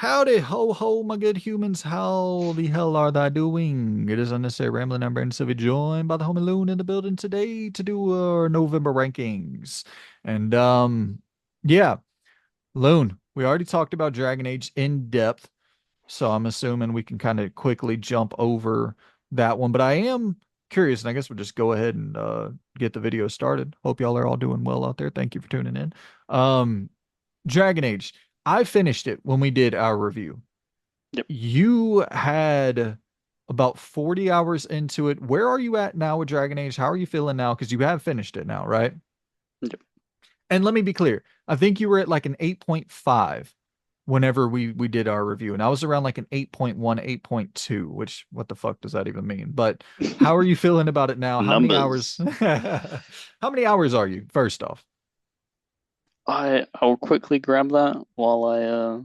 Howdy ho ho, my good humans. How the hell are they doing? It is unnecessary rambling. I'm Brandon Sylvie, joined by the homie Loon in the building today to do our November rankings. And yeah, Loon, we already talked about Dragon Age in depth, so I'm assuming we can kind of quickly jump over that one. But I am curious, and I guess we'll just go ahead and get the video started. Hope y'all are all doing well out there. Thank you for tuning in. Um, Dragon Age. I finished it when we did our review. Yep. You had about 40 hours into it. Where are you at now with Dragon Age? How are you feeling now? Because you have finished it now, right? Yep. And let me be clear. I think you were at like an 8.5 whenever we did our review. And I was around like an 8.1, 8.2, which what the fuck does that even mean? But how are you feeling about it now? How many hours? Numbers. How many hours are you, first off? I'll quickly grab that while I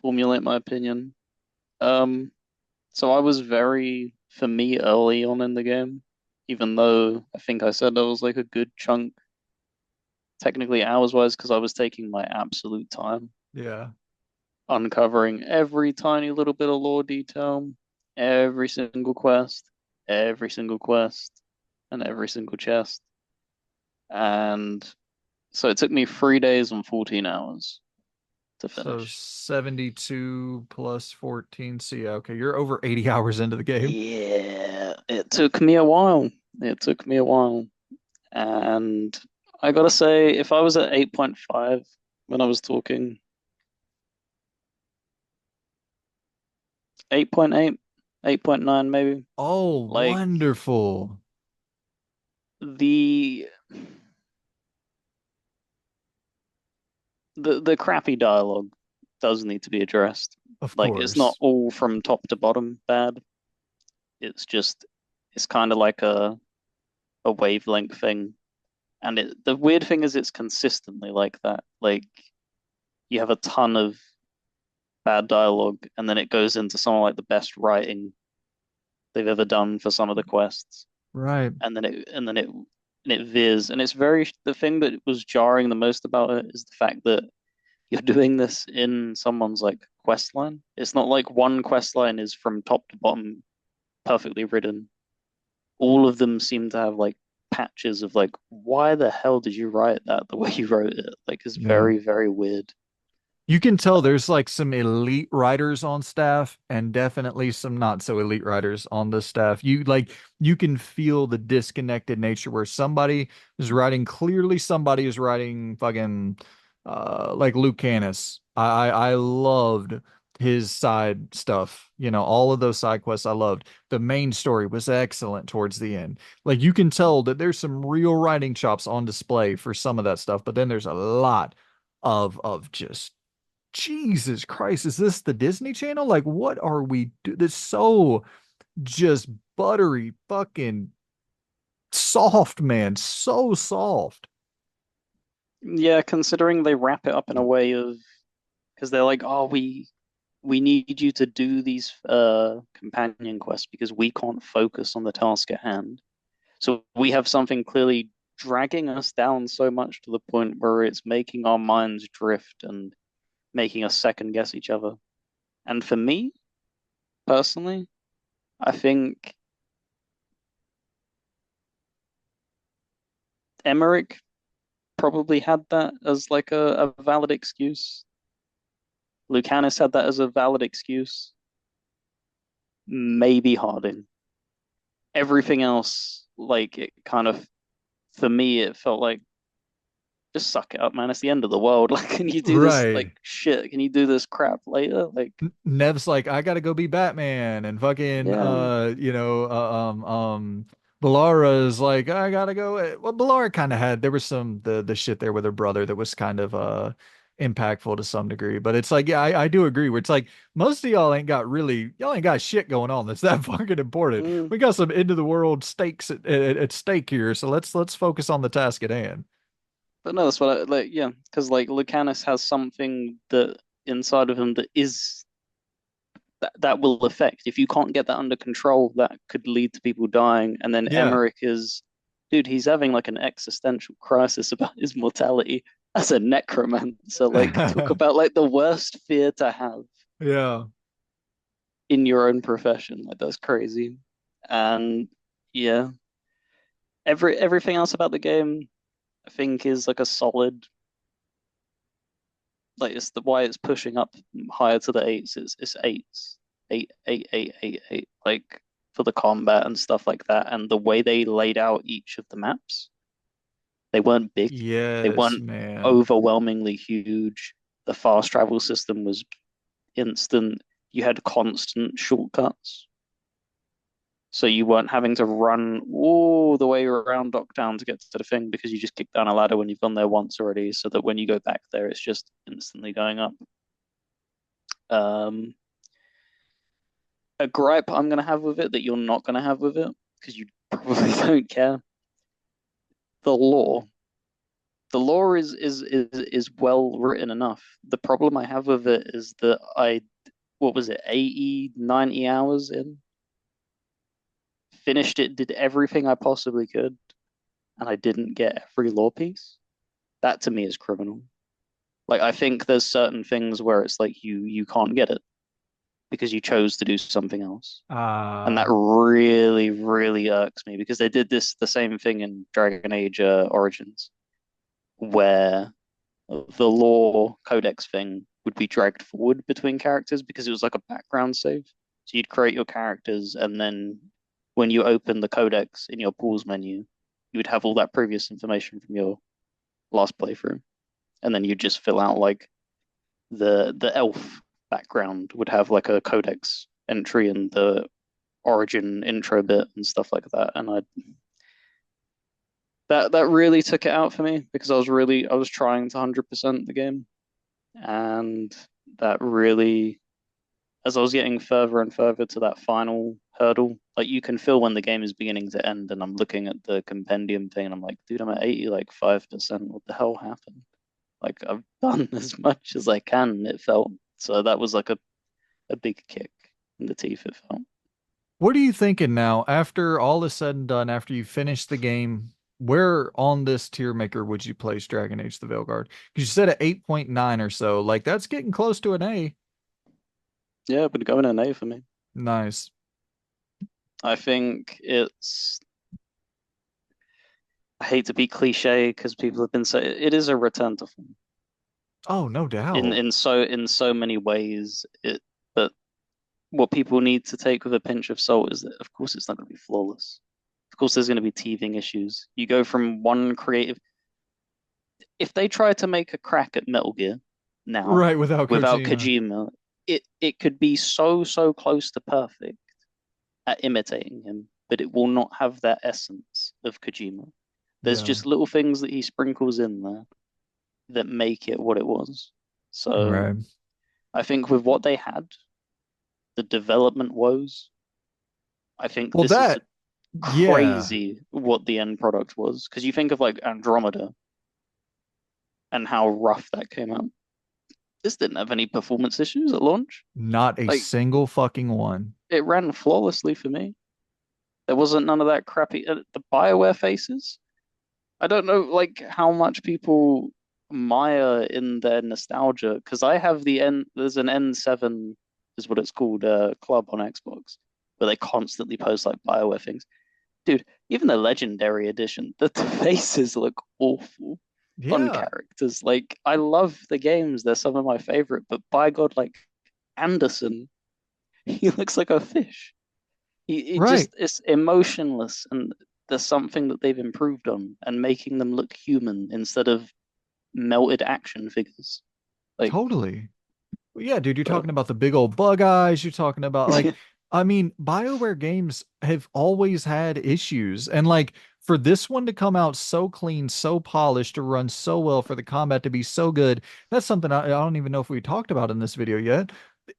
formulate my opinion. Um, so I was very, for me, early on in the game, even though I think I said that was like a good chunk, technically hours wise, because I was taking my absolute time, Yeah. uncovering every tiny little bit of lore detail, every single quest, every single quest, and every single chest. And so it took me 3 days and 14 hours to So finish. 72 plus 14. So yeah, okay, you're over 80 hours into the game. Yeah, it took me a while. It took me a while. And I gotta say, if I was at 8.5 when I was talking, 8.8, 8.9 maybe, Oh, like wonderful. the the crappy dialogue does need to be addressed. Of Like it's not course. all from top to bottom bad. It's just it's kind of like a wavelength thing. And the weird thing is it's consistently like that. Like you have a ton of bad dialogue, and then it goes into some of like the best writing they've ever done for some of the quests, Right. and then it veers. And it's very the thing that was jarring the most about it is the fact that you're doing this in someone's like quest line. It's not like one quest line is from top to bottom perfectly written. All of them seem to have like patches of like, why the hell did you write that the way you wrote it? Like it's Yeah. very, very weird. You can tell there's like some elite writers on staff and definitely some not so elite writers on the staff. You can feel the disconnected nature where somebody is writing clearly somebody is writing fucking like Luke Canis. I loved his side stuff. You know, all of those side quests I loved. The main story was excellent towards the end. Like you can tell that there's some real writing chops on display for some of that stuff, but then there's a lot of just Jesus Christ, is this the Disney Channel? Like, what are we do? This so just buttery, fucking soft, man. So soft. Yeah, considering they wrap it up in a way of because they're like, oh, we need you to do these companion quests because we can't focus on the task at hand. So we have something clearly dragging us down so much to the point where it's making our minds drift and making us second guess each other. And for me, personally, I think Emmerich probably had that as like a valid excuse. Lucanus had that as a valid excuse. Maybe Harding. Everything else, like it kind of, for me, it felt like just suck it up, man. It's the end of the world. Like, can you do this? Like, Right. shit. Can you do this crap later? Like, Nev's like, I gotta go be Batman, and fucking yeah. Balara's like, I gotta go. Well, Balara kind of had there was some the shit there with her brother that was kind of impactful to some degree. But it's like, yeah, I do agree where it's like most of y'all ain't got shit going on that's that fucking important. Mm. We got some end of the world stakes at stake here, so let's focus on the task at hand. But no, that's what I like. Yeah, because like Lucanus has something that inside of him that is that will affect. If you can't get that under control, that could lead to people dying. And then Yeah. Emmerich is, dude, he's having like an existential crisis about his mortality as a necromancer. Like, talk about like the worst fear to have. Yeah. in your own profession. Like that's crazy. And yeah, everything else about the game, I think, is like a solid. Like it's the why it's pushing up higher to the eights. It's eights, eight. Like for the combat and stuff like that, and the way they laid out each of the maps, they weren't big. They Yes, weren't man. overwhelmingly huge. The fast travel system was instant. You had constant shortcuts. So you weren't having to run all the way around Docktown to get to the thing because you just kick down a ladder when you've gone there once already, so that when you go back there, it's just instantly going up. Um, a gripe I'm gonna have with it that you're not gonna have with it because you probably don't care. The lore. The lore is well written enough. The problem I have with it is that what was it, 80, 90 hours in, finished it, did everything I possibly could, and I didn't get every lore piece. That to me is criminal. Like I think there's certain things where it's like you can't get it because you chose to do something else. And that Ah, really irks me because they did this the same thing in Dragon Age Origins, where the lore codex thing would be dragged forward between characters because it was like a background save. So you'd create your characters, and then when you open the codex in your pools menu, you would have all that previous information from your last playthrough, and then you just fill out like the elf background would have like a codex entry in the origin intro bit and stuff like that. And I that really took it out for me because I was trying to 100% the game, and that really, as I was getting further and further to that final hurdle, like you can feel when the game is beginning to end, and I'm looking at the compendium thing, and I'm like, dude, I'm at 80 like 5%. What the hell happened? Like I've done as much as I can, it felt. So that was like a big kick in the teeth, it felt. what are you thinking now? After all is said and done, after you finish the game, where on this tier maker would you place Dragon Age the Veilguard? Because you said at 8.9 or so. Like that's getting close to an A. Yeah, but going an A for me. Nice. I think I hate to be cliche because people have been saying it is a return to form Oh, no in doubt. in so many ways. But what people need to take with a pinch of salt is that of course it's not going to be flawless. Of course there's going to be teething issues. You go from one creative. If they try to make a crack at Metal Gear now Right, without without Kojima. Kojima, it could be so close to perfect at imitating him, but it will not have that essence of Kojima. There's Yeah. just little things that he sprinkles in there that make it what it was. So Right. I think with what they had, the development woes, I think Well, this is that, yeah. crazy what the end product was. Because you think of like Andromeda and how rough that came out. This didn't have any performance issues at launch. Not a Like single fucking one. it ran flawlessly for me. There wasn't none of that crappy the BioWare faces. I don't know like how much people mire in their nostalgia because I have there's an N7 is what it's called club on Xbox where they constantly post like BioWare things. Dude, even the legendary edition, the faces look awful on Yeah. characters. Like I love the games, they're some of my favorite, but by God, like Anderson, he looks like a fish. He Right. just it's emotionless, and there's something that they've improved on and making them look human instead of melted action figures. Like, Totally. Well, yeah, dude, you're but talking about the big old bug eyes. You're talking about like, I mean, BioWare games have always had issues. And like for this one to come out so clean, so polished, to run so well, for the combat to be so good, that's something I don't even know if we talked about in this video yet.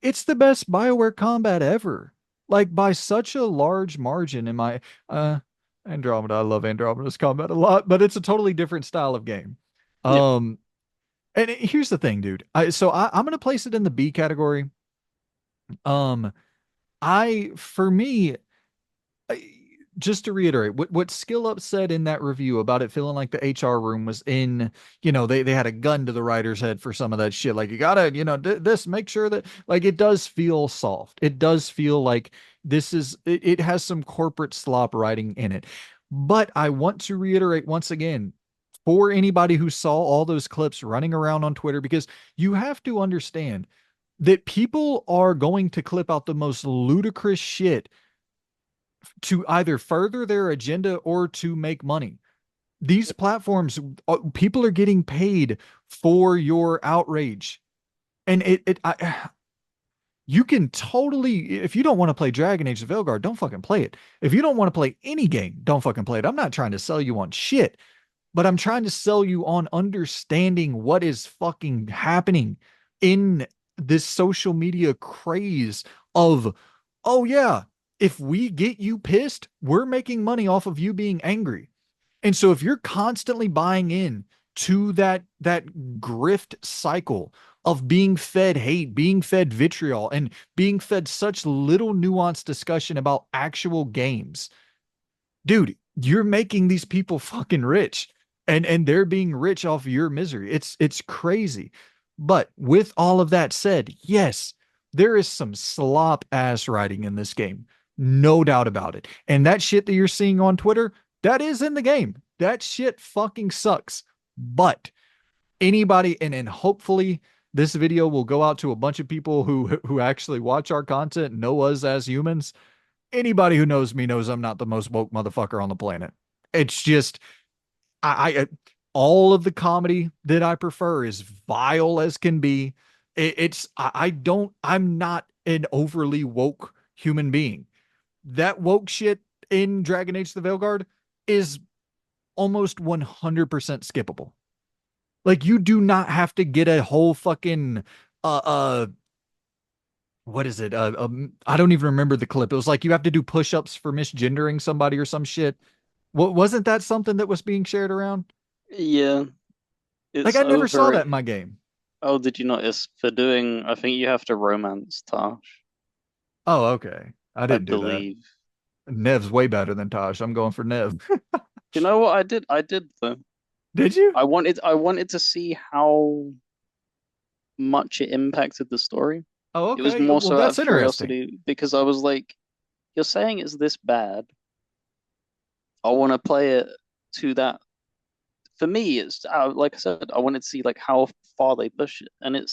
It's the best BioWare combat ever. Like by such a large margin in my uh Andromeda. I love Andromeda's combat a lot, but it's a totally different style of game. yeah, Um, and here's the thing, dude. I'm gonna place it in the B category. Um, for me, just to reiterate, what Skill Up said in that review about it feeling like the HR room was in, they had a gun to the writer's head for some of that shit. Like you gotta, this make sure that like it does feel soft. It does feel like it has some corporate slop writing in it. But I want to reiterate once again, for anybody who saw all those clips running around on Twitter, because you have to understand that people are going to clip out the most ludicrous shit to either further their agenda or to make money. These platforms, people are getting paid for your outrage. And you can totally, if you don't want to play Dragon Age of Veilguard, don't fucking play it. If you don't want to play any game, don't fucking play it. I'm not trying to sell you on shit, but I'm trying to sell you on understanding what is fucking happening in this social media craze of, oh yeah, if we get you pissed, we're making money off of you being angry. And so if you're constantly buying in to that grift cycle of being fed hate, being fed vitriol, and being fed such little nuanced discussion about actual games, dude, you're making these people fucking rich, and they're being rich off of your misery. It's crazy. But with all of that said, yes, there is some slop ass writing in this game. No doubt about it. And that shit that you're seeing on Twitter, that is in the game. That shit fucking sucks. But anybody, and hopefully this video will go out to a bunch of people who actually watch our content, know us as humans. Anybody who knows me knows I'm not the most woke motherfucker on the planet. It's just I all of the comedy that I prefer is vile as can be. I don't, I'm not an overly woke human being. That woke shit in Dragon Age the Veilguard is almost 100% skippable. Like you do not have to get a whole fucking uh uh what is it? I don't even remember the clip. It was like you have to do push-ups for misgendering somebody or some shit. What wasn't that something that was being shared around? Yeah, Like it's I never saw over. that in my game. Oh, did you notice for doing? I think you have to romance Tash, Oh, okay. I I didn't do that. believe. Nev's way better than Tosh. I'm going for Nev. You know what I did? I did though. Did you? I wanted to see how much it impacted the story. Oh, It was okay. more Well, so out that's of interesting. curiosity because I was like, you're saying it's this bad. I want to play it to that. For me, it's like I said, I wanted to see like how far they push it, and it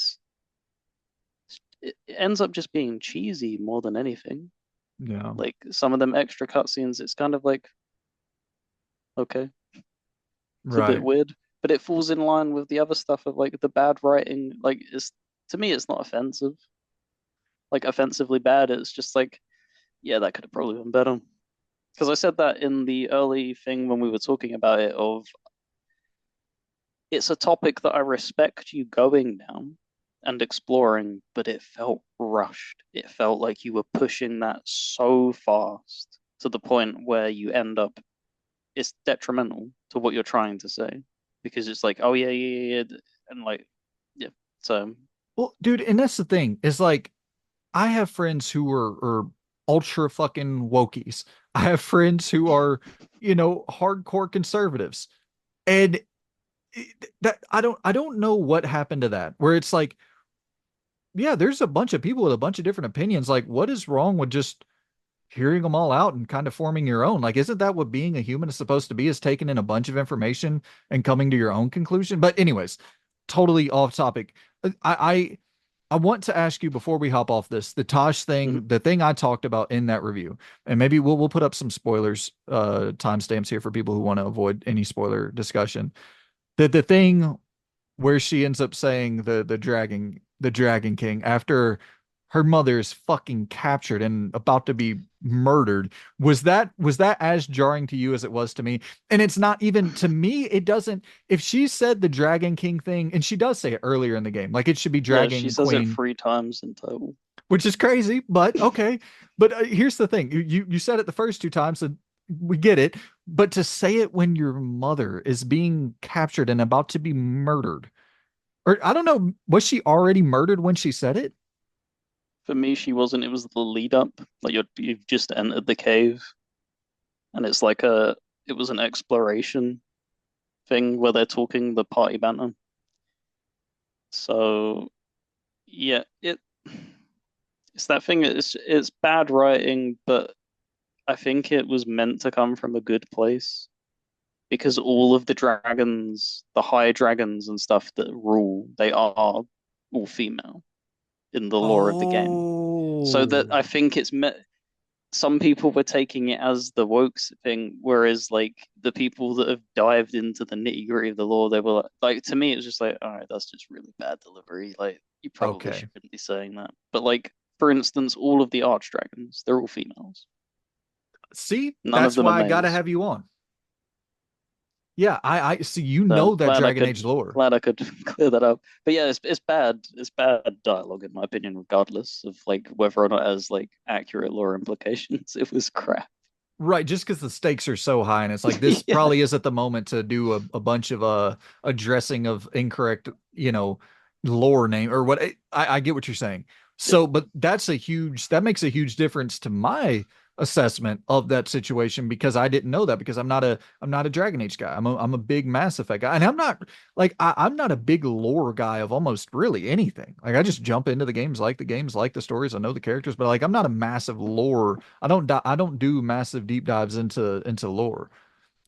ends up just being cheesy more than anything. Yeah. Like some of them extra cutscenes, it's kind of like okay, it's a bit Right. weird, but it falls in line with the other stuff of like the bad writing. Like it's to me, it's not offensive, like offensively bad. It's just like yeah, that could have probably been better. Because I said that in the early thing when we were talking about it of it's a topic that I respect you going down and exploring, but it felt rushed. It felt like you were pushing that so fast to the point where you end up it's detrimental to what you're trying to say because it's like, oh yeah, yeah, yeah, and like, yeah. So, Well, dude, and that's the thing is like I have friends who are ultra fucking wokies. I have friends who are, hardcore conservatives. And that I don't know what happened to that where it's like yeah, there's a bunch of people with a bunch of different opinions. Like, what is wrong with just hearing them all out and kind of forming your own? Like, isn't that what being a human is supposed to be? Is taking in a bunch of information and coming to your own conclusion? But anyways, totally off topic. I want to ask you before we hop off this, the Tosh mhm. thing, the thing I talked about in that review, and maybe we'll put up some spoilers, timestamps here for people who want to avoid any spoiler discussion. The thing where she ends up saying the Dragon King after her mother is fucking captured and about to be murdered. Was that as jarring to you as it was to me? And it's not even to me, it doesn't if she said the Dragon King thing, and she does say it earlier in the game, like it should be Yeah, she Dragon says it Queen, 3 times in total. which is crazy, but okay. But here's the thing. You said it the first two times, so we get it. But to say it when your mother is being captured and about to be murdered, or I don't know, was she already murdered when she said it? For me, she wasn't. It was the lead up. Like you've just entered the cave. and it was an exploration thing where they're talking the party banter. So yeah, it's that thing. It's bad writing, but I think it was meant to come from a good place because all of the dragons, the high dragons and stuff that rule, they are all female in the lore of the game. So that Oh, I think it's meant some people were taking it as the woke thing, whereas like the people that have dived into the nitty gritty of the lore, they were like, to me, it was just like, all right, that's just really bad delivery. Like, you probably okay. shouldn't be saying that. But like, for instance, all of the archdragons, they're all females. See, None of that's them are why I gotta males. have you on. Yeah, I see. You So know that Dragon Age lore. glad I could clear that up. But yeah, it's bad. It's bad dialogue in my opinion, regardless of like whether or not it has like accurate lore implications. It was crap. Right, just because the stakes are so high, and it's like this Yeah. probably isn't the moment to do a bunch of addressing of incorrect, lore name or what. I get what you're saying. Yeah. So, but that makes a huge difference to my assessment of that situation because I didn't know that because I'm not a Dragon Age guy. I'm a big Mass Effect guy, and I'm not a big lore guy of almost really anything. Like I just jump into the games, like the stories, I know the characters, but like I'm not a massive lore. I don't do massive deep dives into lore.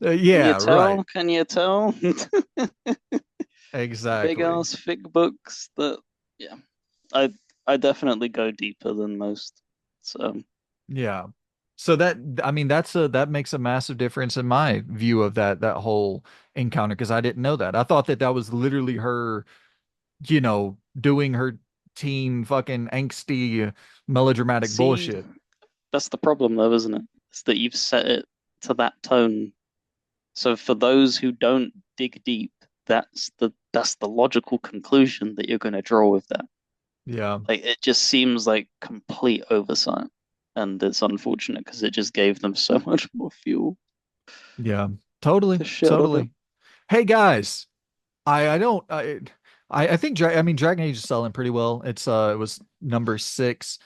Can you Yeah, right. tell? Can you tell? Big Exactly. ass thick books that yeah. I I definitely go deeper than most. So Yeah. So I mean, that makes a massive difference in my view of that whole encounter because I didn't know that. I thought that was literally her, doing her teen fucking angsty melodramatic see, bullshit. that's the problem though, isn't it? It's that you've set it to that tone. So for those who don't dig deep, that's the logical conclusion that you're going to draw with that. Yeah. Like it just seems like complete oversight, and it's unfortunate because it just gave them so much more fuel Yeah. Totally. to shit on it. Totally. Hey guys, I don't I think I mean Dragon Age is selling pretty well. It was number 6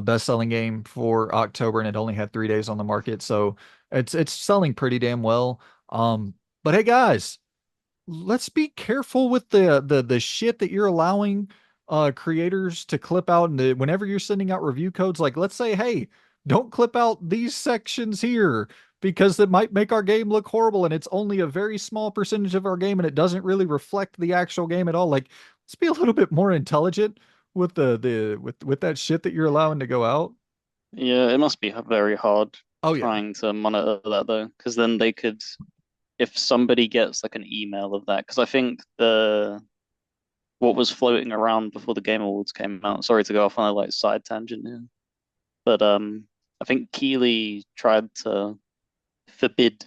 best-selling game for October and it only had 3 days on the market. So it's selling pretty damn well. But hey guys, let's be careful with the shit that you're allowing creators to clip out and whenever you're sending out review codes like let's say hey don't clip out these sections here because it might make our game look horrible and it's only a very small percentage of our game and it doesn't really reflect the actual game at all like let's be a little bit more intelligent with with that shit that you're allowing to go out. Yeah, it must be very hard Oh yeah. trying to monitor that though, because then they could, if somebody gets like an email of that, because I think the what was floating around before the Game Awards came out. Sorry to go off on a like side tangent here, but I think Keeley tried to forbid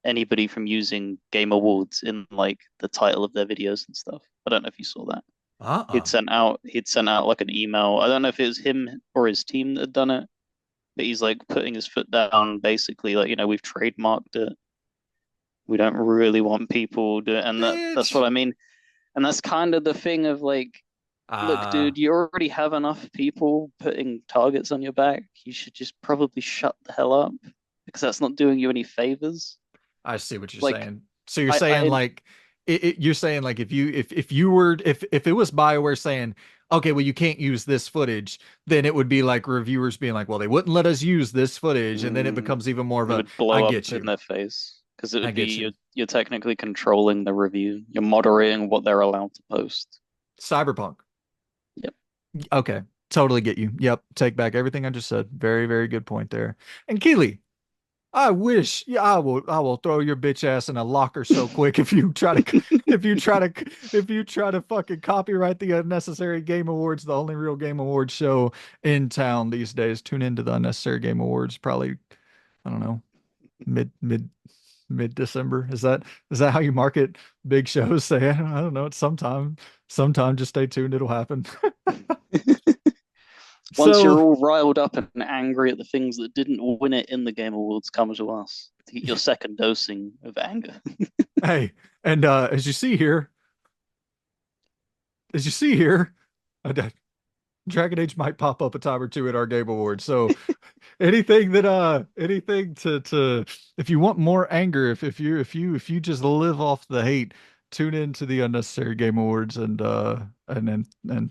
anybody from using Game Awards in like the title of their videos and stuff. I don't know if you saw that. Uh-uh. He'd sent out like an email. I don't know if it was him or his team that had done it, but he's like putting his foot down, basically like, we've trademarked it. We don't really want people to, and that's Bitch. what I mean. And that's kind of the thing of like, look, uh dude, you already have enough people putting targets on your back. You should just probably shut the hell up because that's not doing you any favors. I see what you're Like, saying. So you're saying I like you're saying like if you were if it was BioWare saying, okay, well you can't use this footage, then it would be like reviewers being like, well, they wouldn't let us use this footage, and then it mm, becomes even more of it a would I blow up get in you. their face because it I would be get you. you're technically controlling the review. You're moderating what they're allowed to post. Cyberpunk. Yep. Okay. Totally get you. Yep. Take back everything I just said. Very, very good point there. And Keely, I wish, yeah, I will throw your bitch ass in a locker so quick if you try to, if you try to fucking copyright the Unnecessary Game Awards, the only real Game Awards show in town these days. Tune into the Unnecessary Game Awards, probably, I don't know, mid, mid, mid December. Is that how you market big shows? Say, I don't know, it's sometime, just stay tuned, it'll happen. Once you're So, all riled up and angry at the things that didn't win it in the Game Awards, come to us to get your second dosing of anger. hey, and as you see here, I, Dragon Age might pop up a time or two at our Game Awards. So anything to if you want more anger, if you just live off the hate, tune into the Unnecessary Game Awards and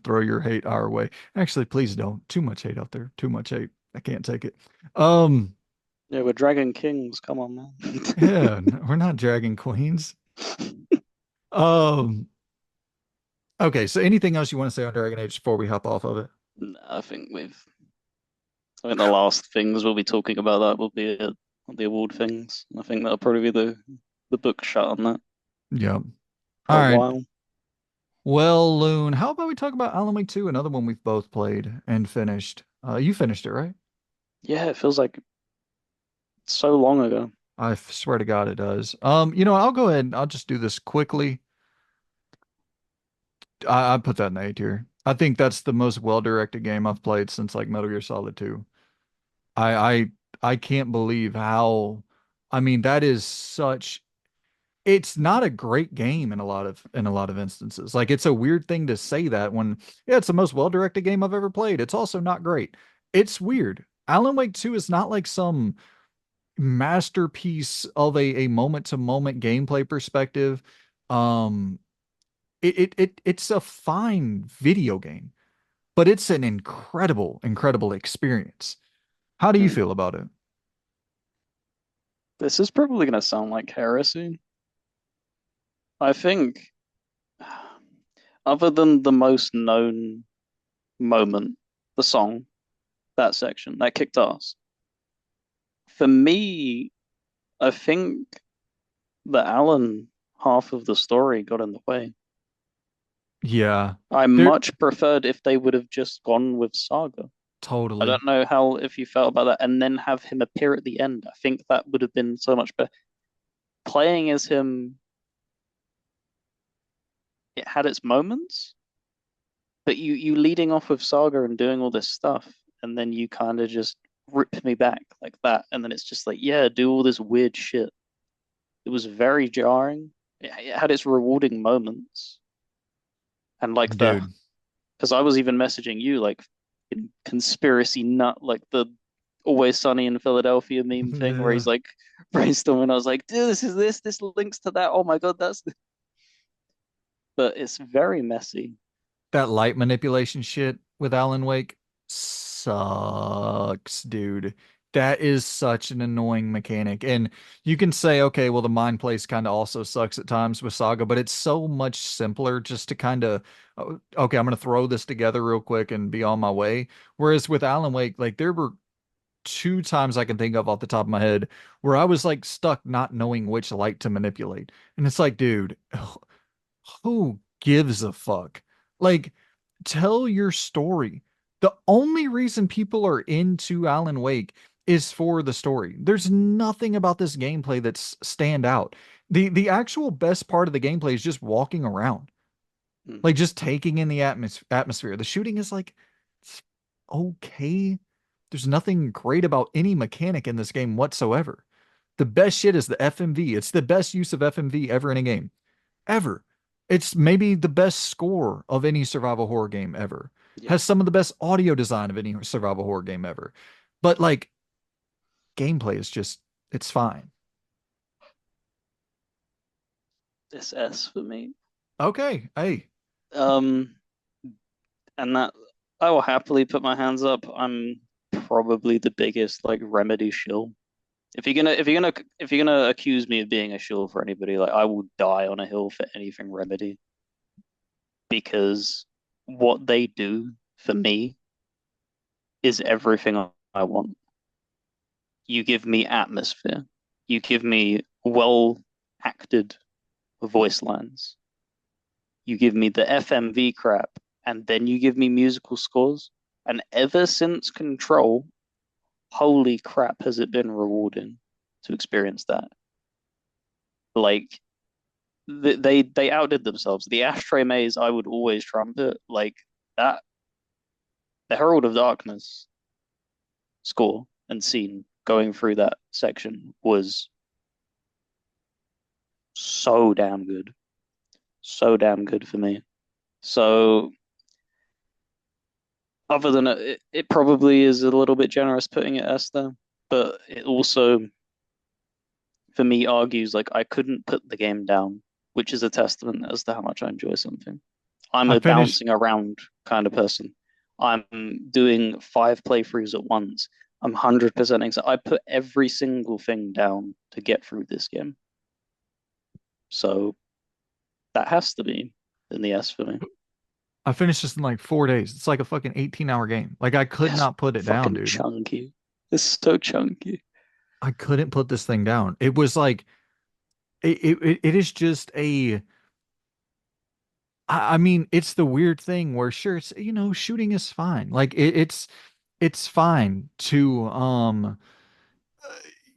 throw your hate our way. Actually, please don't. Too much hate out there. Too much hate. I can't take it. Um, Yeah, we're Dragon Kings. Come on, man. yeah, we're not Dragon Queens. Um, okay, so anything else you want to say on Dragon Age before we hop off of it? I think I think the last things we'll be talking about that will be the award things. I think that'll probably be the book shut on that Yeah. for All a right. while. Well, Loon, how about we talk about Alan Wake 2, another one we've both played and finished. You finished it, right? Yeah, it feels like so long ago. I swear to God it does. I'll go ahead and I'll just do this quickly. I put that in the A tier. I think that's the most well-directed game I've played since like Metal Gear Solid 2. I I I can't believe how I mean that is such it's not a great game in a lot of instances. Like it's a weird thing to say that when yeah, it's the most well-directed game I've ever played. It's also not great. It's weird. Alan Wake 2 is not like some masterpiece of a moment-to-moment gameplay perspective. Um it's a fine video game, but it's an incredible experience. How do you Hmm. feel about it? This is probably going to sound like heresy. I think, other than the most known moment, the song, that section, that kicked ass. For me, I think the Alan half of the story got in the way. Yeah. I There much preferred if they would have just gone with Saga. I totally. don't know how if you felt about that, and then have him appear at the end. I think that would have been so much better. Playing as him, it had its moments, but you leading off with Saga and doing all this stuff, and then you kind of just rip me back like that, and then it's just like, yeah, do all this weird shit. It was very jarring. It had its rewarding moments, and like the Dude. because I was even messaging you like in conspiracy nut, like the Always Sunny in Philadelphia meme thing where Yeah. he's like brainstorming. I was like, dude, this links to that. Oh my God, but it's very messy. That light manipulation shit with Alan Wake sucks, dude. That is such an annoying mechanic. And you can say, okay, well, the mind place kind of also sucks at times with Saga, but it's so much simpler just to kind of, okay, I'm going to throw this together real quick and be on my way. Whereas with Alan Wake, like there were two times I can think of off the top of my head where I was like stuck not knowing which light to manipulate. And it's like, dude, who gives a fuck? Like, tell your story. The only reason people are into Alan Wake is for the story. There's nothing about this gameplay that's stand out. The actual best part of the gameplay is just walking around, Mm. like just taking in the atmosphere. The shooting is like it's okay. There's nothing great about any mechanic in this game whatsoever. The best shit is the FMV. It's the best use of FMV ever in a game ever. It's maybe the best score of any survival horror game ever. Yeah, Has some of the best audio design of any survival horror game ever. But like gameplay is just it's fine. it's S for me. Okay. Hey. Um, and that I will happily put my hands up. I'm probably the biggest like Remedy shill. If you're gonna accuse me of being a shill for anybody, like I will die on a hill for anything Remedy because what they do for me is everything I want. You give me atmosphere. You give me well acted voice lines. You give me the FMV crap, and then you give me musical scores. And ever since Control, holy crap, has it been rewarding to experience that? Like they outdid themselves. The Ashtray Maze, I would always trumpet like that. The Herald of Darkness score and scene going through that section was so damn good for me. So Other than it probably is a little bit generous putting it S there, but it also, for me, argues like I couldn't put the game down, which is a testament as to how much I enjoy something. I'm I a finished bouncing around kind of person. I'm doing 5 playthroughs at once. I'm 100% excited. I put every single thing down to get through this game. So that has to be in the S for me. I finished this in like 4 days. It's like a fucking 18-hour game. Like I could It's not put it down, fucking dude. chunky. It's so chunky. I couldn't put this thing down. It was like it is just a I mean, it's the weird thing where sure it's shooting is fine. Like it's fine to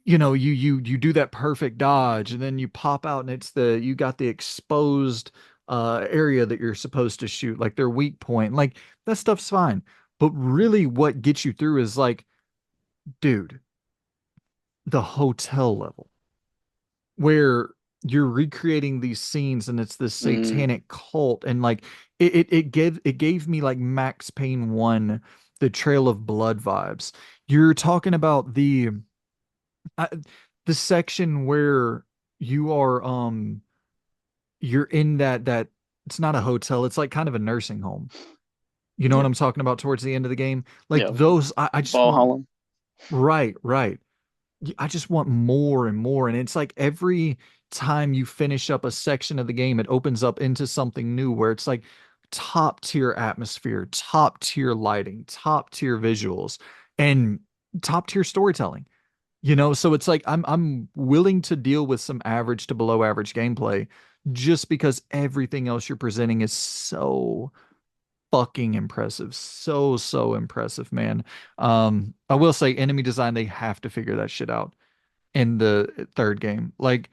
you do that perfect dodge and then you pop out and you got the exposed area that you're supposed to shoot, like their weak point. Like that stuff's fine. But really what gets you through is like, dude, the hotel level where you're recreating these scenes and it's this Mm, satanic cult and like it gave me like Max Payne 1, the Trail of Blood vibes. You're talking about uh, the section where you are you're in that it's not a hotel, it's like kind of a nursing home. You know what yeah, I'm talking about towards the end of the game? Like yeah. those I just want Valhalla. right. I just want more and more. And it's like every time you finish up a section of the game, it opens up into something new where it's like top tier atmosphere, top tier lighting, top tier visuals, and top tier storytelling. So it's like I'm willing to deal with some average to below average gameplay just because everything else you're presenting is so fucking impressive. So impressive, man. I will say enemy design, they have to figure that shit out in the third game. Like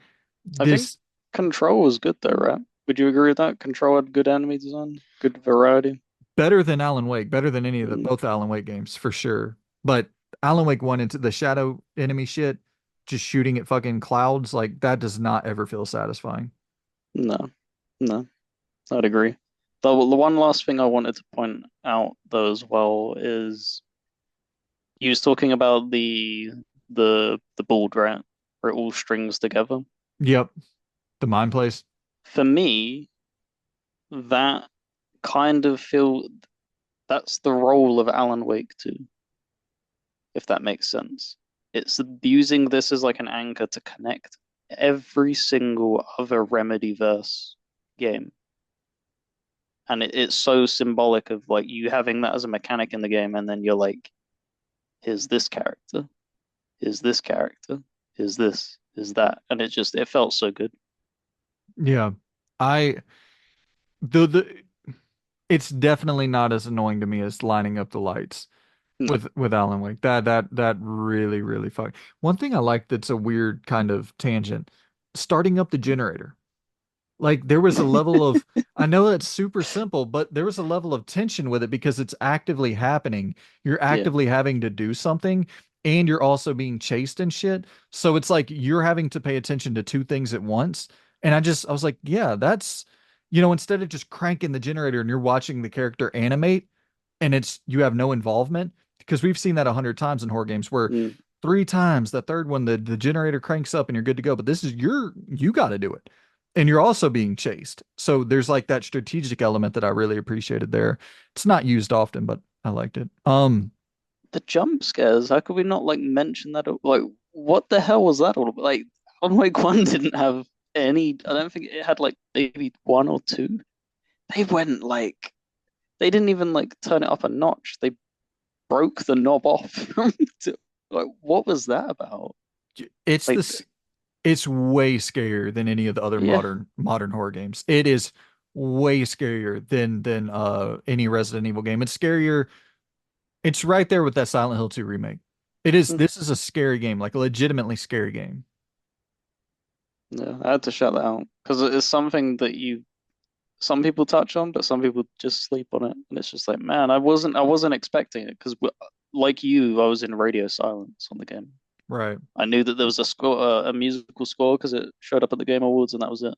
I think this Control was good though, right? Would you agree with that? Control had good enemy design, good variety. better than Alan Wake, better than any of the Mm, both Alan Wake games for sure. But Alan Wake 1 into the shadow enemy shit, just shooting at fucking clouds, like that does not ever feel satisfying. no, no, I'd agree. The one last thing I wanted to point out though as well is you was talking about the board, right? Where it all strings together. Yep, the mine place. For me, that kind of feel that's the role of Alan Wake too, if that makes sense. It's using this as like an anchor to connect every single other Remedy verse game. And it's so symbolic of like you having that as a mechanic in the game, and then you're like, here's this character, here's this character, here's this, here's that. And it felt so good. Yeah. I the it's definitely not as annoying to me as lining up the lights No, with Alan Wake. That really fuck. One thing I like that's a weird kind of tangent, starting up the generator. Like there was a level of, I know that's super simple, but there was a level of tension with it because it's actively happening. You're yeah. actively having to do something and you're also being chased and shit. So it's like you're having to pay attention to two things at once. And I was like, yeah, instead of just cranking the generator and you're watching the character animate and you have no involvement, because we've seen that 100 times in horror games where Mm. three times, the third one, the generator cranks up and you're good to go. But this is you got to do it and you're also being chased. So there's like that strategic element that I really appreciated there. It's not used often, but I liked it. The jump scares, how could we not like mention that? Like, what the hell was that all about? Like, Alan Wake 1 didn't have any, I don't think it had like maybe one or two. They went like, they didn't even like turn it up a notch. They broke the knob off. Like, what was that about? It's Like, this it's way scarier than any of the other yeah. modern horror games. It is way scarier than any Resident Evil game. It's scarier. It's right there with that Silent Hill 2 remake. Mm, This is a scary game, like a legitimately scary game. yeah, I had to shut that out because it is something that some people touch on, but some people just sleep on it, and it's just like, man, I wasn't expecting it because, like you, I was in radio silence on the game. Right. I knew that there was a score, a musical score, because it showed up at the Game Awards, and that was it.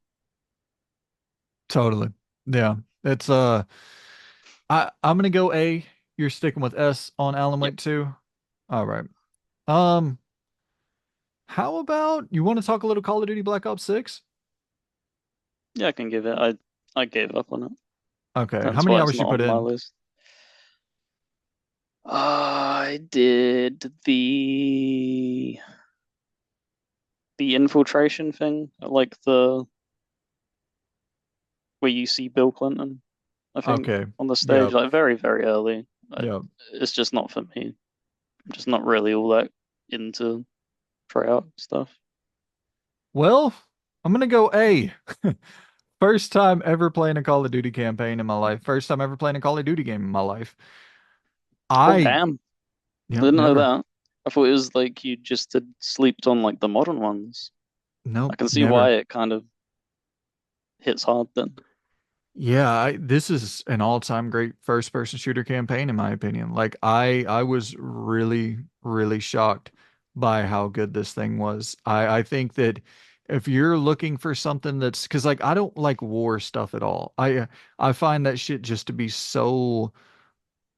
Totally. Yeah. It's I'm gonna go A. You're sticking with S on Alan Yep. Wake 2? All right. Um, how about you want to talk a little Call of Duty Black Ops 6? Yeah, I can give it. I gave up on it. Okay. How That's many why it's hours you not put on my in? list. I did the infiltration thing, like the where you see Bill Clinton, I think, Okay. on the stage, Yep. like very, very early. Yep. It's just not for me. I'm just not really all that into tryout stuff. Well, I'm gonna go A. First time ever playing a Call of Duty campaign in my life. First time ever playing a Call of Duty game in my life. Oh, I, damn. I yep, didn't know never. that. I thought it was like you just had sleeped on like the modern ones. I Nope, can see why never. it kind of hits hard then. Yeah, this is an all-time great first-person shooter campaign in my opinion. Like I was really, really shocked by how good this thing was. I think that if you're looking for something that's because like I don't like war stuff at all. I find that shit just to be so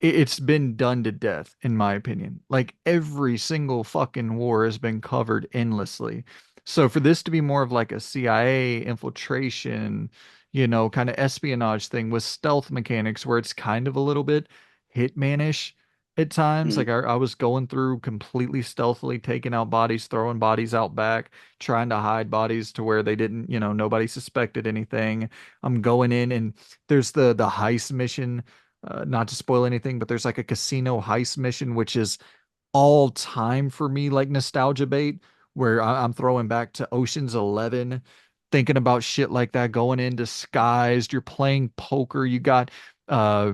it's been done to death, in my opinion. Like every single fucking war has been covered endlessly. So for this to be more of like a CIA infiltration, kind of espionage thing with stealth mechanics where it's kind of a little bit Hitman-ish at times. Mm. Like I was going through completely stealthily taking out bodies, throwing bodies out back, trying to hide bodies to where they didn't, nobody suspected anything. I'm going in and there's the heist mission not to spoil anything, but there's like a casino heist mission, which is all time for me, like nostalgia bait, where I'm throwing back to Ocean's 11, thinking about shit like that, going in disguised. You're playing poker. You got, uh,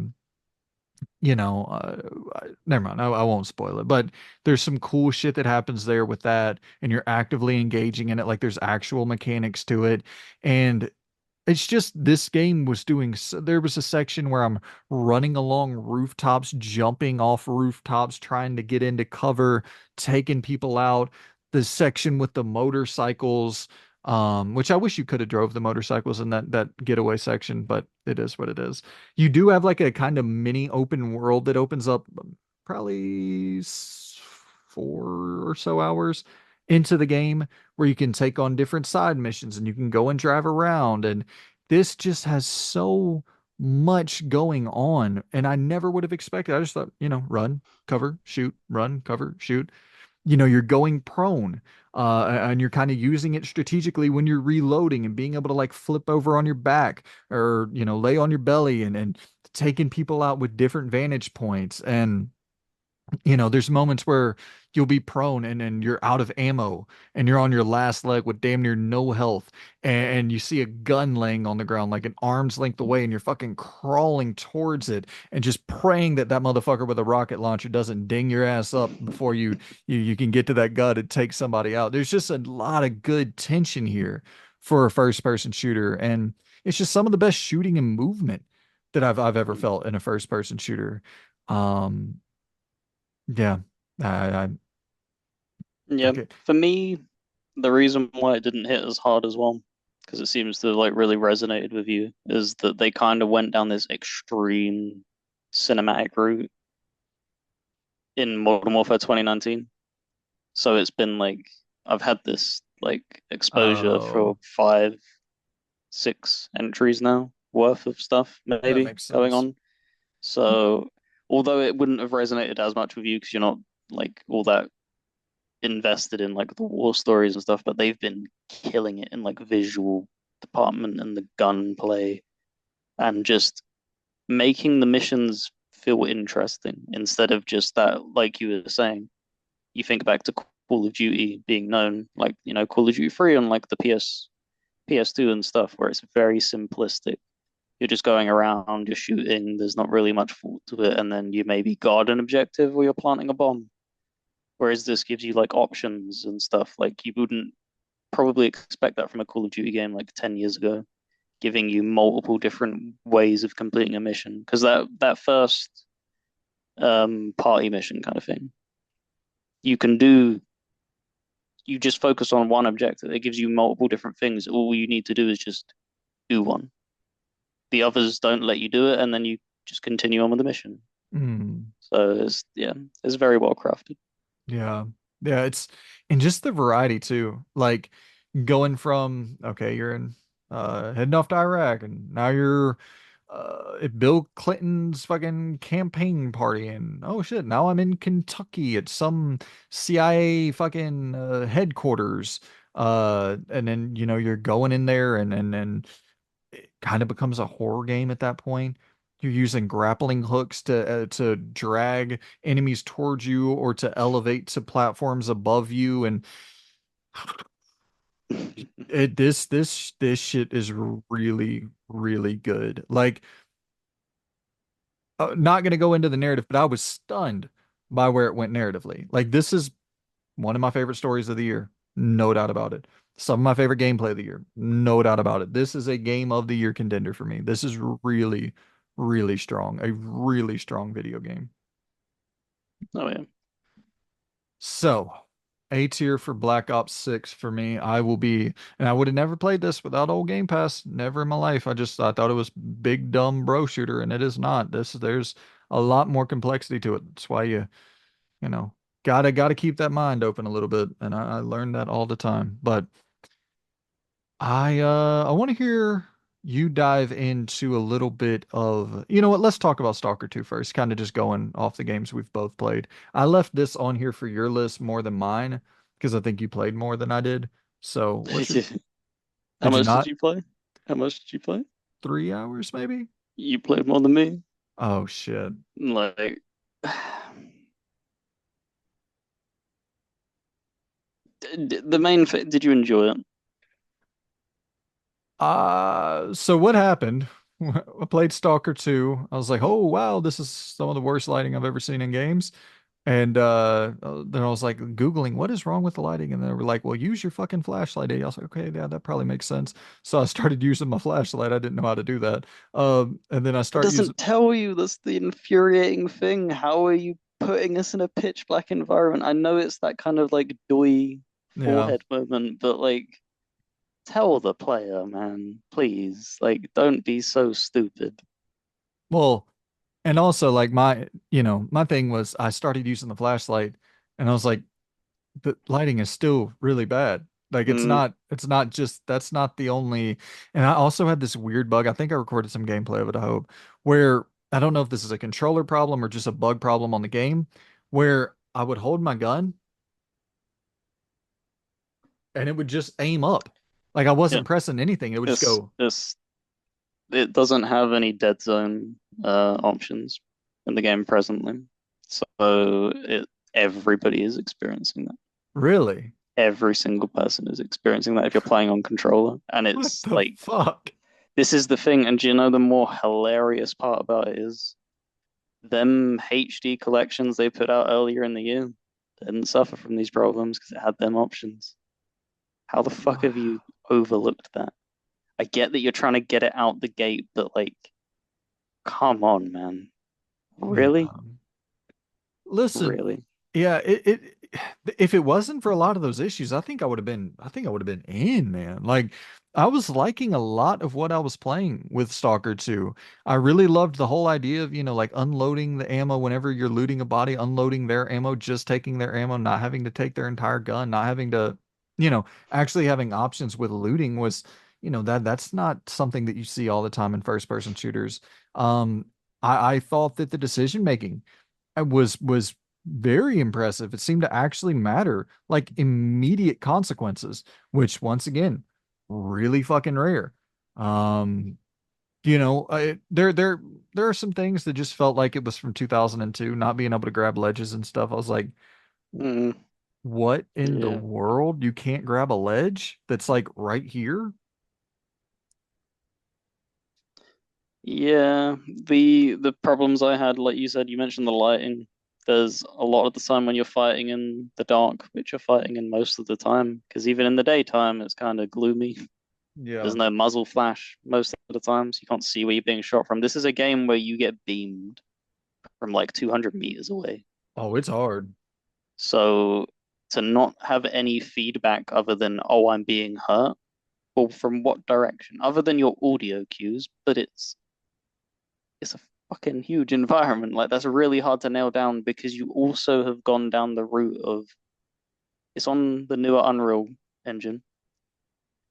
never mind. I won't spoil it, but there's some cool shit that happens there with that, and you're actively engaging in it. Like there's actual mechanics to it. And it's just this game was doing there was a section where I'm running along rooftops, jumping off rooftops, trying to get into cover, taking people out. The section with the motorcycles, which I wish you could have drove the motorcycles in that getaway section, but it is what it is. You do have like a kind of mini open world that opens up probably 4 or so hours into the game where you can take on different side missions and you can go and drive around. And this just has so much going on. And I never would have expected. I just thought, run, cover, shoot, run, cover, shoot. You're going prone, and you're kind of using it strategically when you're reloading and being able to like flip over on your back or, lay on your belly and taking people out with different vantage points. And there's moments where you'll be prone and you're out of ammo and you're on your last leg with damn near no health and you see a gun laying on the ground like an arm's length away and you're fucking crawling towards it and just praying that that motherfucker with a rocket launcher doesn't ding your ass up before you can get to that gun and take somebody out. There's just a lot of good tension here for a first person shooter and it's just some of the best shooting and movement that I've ever Mm. felt in a first person shooter. Um, yeah, I Yeah, okay. for me, the reason why it didn't hit as hard as well, because it seems to like really resonated with you, is that they kind of went down this extreme cinematic route in Modern Warfare 2019. So it's been like I've had this like exposure Oh, for 5, 6 entries now worth of stuff that maybe makes going sense. on. So although it wouldn't have resonated as much with you because you're not like all that invested in like the war stories and stuff, but they've been killing it in like visual department and the gunplay and just making the missions feel interesting instead of just that, like you were saying. You think back to Call of Duty being known, like, Call of Duty 3 on like the PS2 and stuff, where it's very simplistic. You're just going around, you're shooting, there's not really much thought to it, and then you maybe guard an objective or you're planting a bomb. Whereas this gives you like options and stuff. Like you wouldn't probably expect that from a Call of Duty game like 10 years ago, giving you multiple different ways of completing a mission. Because that first party mission kind of thing, you can do you just focus on one objective. It gives you multiple different things. All you need to do is just do one. The others don't let you do it, and then you just continue on with the mission. Mm, So it's yeah, it's very well crafted. yeah. Yeah, it's and just the variety too. Like going from okay, you're in heading off to Iraq and now you're at Bill Clinton's fucking campaign party and oh shit, now I'm in Kentucky at some CIA fucking headquarters. And then you're going in there and it kind of becomes a horror game at that point. You're using grappling hooks to drag enemies towards you or to elevate to platforms above you, and this shit is really really good. Like, not gonna go into the narrative, but I was stunned by where it went narratively. Like, this is one of my favorite stories of the year, no doubt about it. Some of my favorite gameplay of the year, no doubt about it. This is a game of the year contender for me. This is really, really strong. A really strong video game. Oh yeah. So, A tier for Black Ops 6 for me. I will be, and I would have never played this without old Game Pass. Never in my life. I thought it was big dumb bro shooter, and it is not. There's a lot more complexity to it. That's why you know, gotta keep that mind open a little bit, and I learned that all the time. But I want to hear you dive into a little bit of, you know what, let's talk about Stalker 2 first, kind of just going off the games we've both played. I left this on here for your list more than mine because I think you played more than I did. So How did you much did not? you play? How much did you play? 3 hours maybe? You played more than me. Oh shit. Like the main thing, did you enjoy it? So what happened? I played Stalker 2. I was like, oh wow, this is some of the worst lighting I've ever seen in games. And then I was like Googling what is wrong with the lighting, and they were like, well, use your fucking flashlight. I was like, okay, yeah, that probably makes sense. So I started using my flashlight. I didn't know how to do that. And then I It start using, doesn't tell you. That's the infuriating thing. How are you putting us in a pitch black environment? I know it's that kind of like doy yeah. forehead moment, but like tell the player, man, please. Like, don't be so stupid. Well, and also like my thing was I started using the flashlight, and I was like, the lighting is still really bad. Like Mm, it's not just that's not the only. And I also had this weird bug. I think I recorded some gameplay of it, I hope, where I don't know if this is a controller problem or just a bug problem on the game, where I would hold my gun and it would just aim up. Like I yeah, wasn't pressing anything. It would just it's go, it's it doesn't have any dead zone options in the game presently. So everybody is experiencing that. really? Every single person is experiencing that if you're playing on controller. And What it's the like fuck? this is the thing, and do you know the more hilarious part about it is them HD collections they put out earlier in the year didn't suffer from these problems because it had them options. How the fuck have you overlooked that? I get that you're trying to get it out the gate, but like, come on, man. Yeah. Really? Listen, Really? yeah, it if it wasn't for a lot of those issues, I think I would have been in, man. Like I was liking a lot of what I was playing with Stalker 2. I really loved the whole idea of, like unloading the ammo whenever you're looting a body, unloading their ammo, just taking their ammo, not having to take their entire gun, not having to, actually having options with looting was, that's not something that you see all the time in first person shooters. Um, I thought that the decision making was very impressive. It seemed to actually matter, like immediate consequences, which once again, really fucking rare. Um, there are some things that just felt like it was from 2002, not being able to grab ledges and stuff. I was like, Mm, what in the yeah. world? You can't grab a ledge that's like right here? Yeah. The problems I had, like you said, you mentioned the lighting. There's a lot of the time when you're fighting in the dark, which you're fighting in most of the time, because even in the daytime, it's kind of gloomy. Yeah. There's no muzzle flash most of the time, so you can't see where you're being shot from. This is a game where you get beamed from like 200 meters away. Oh, it's hard. So to not have any feedback other than, oh, I'm being hurt, well, from what direction? Other than your audio cues, but it's a fucking huge environment. Like that's really hard to nail down because you also have gone down the route of it's on the newer Unreal engine,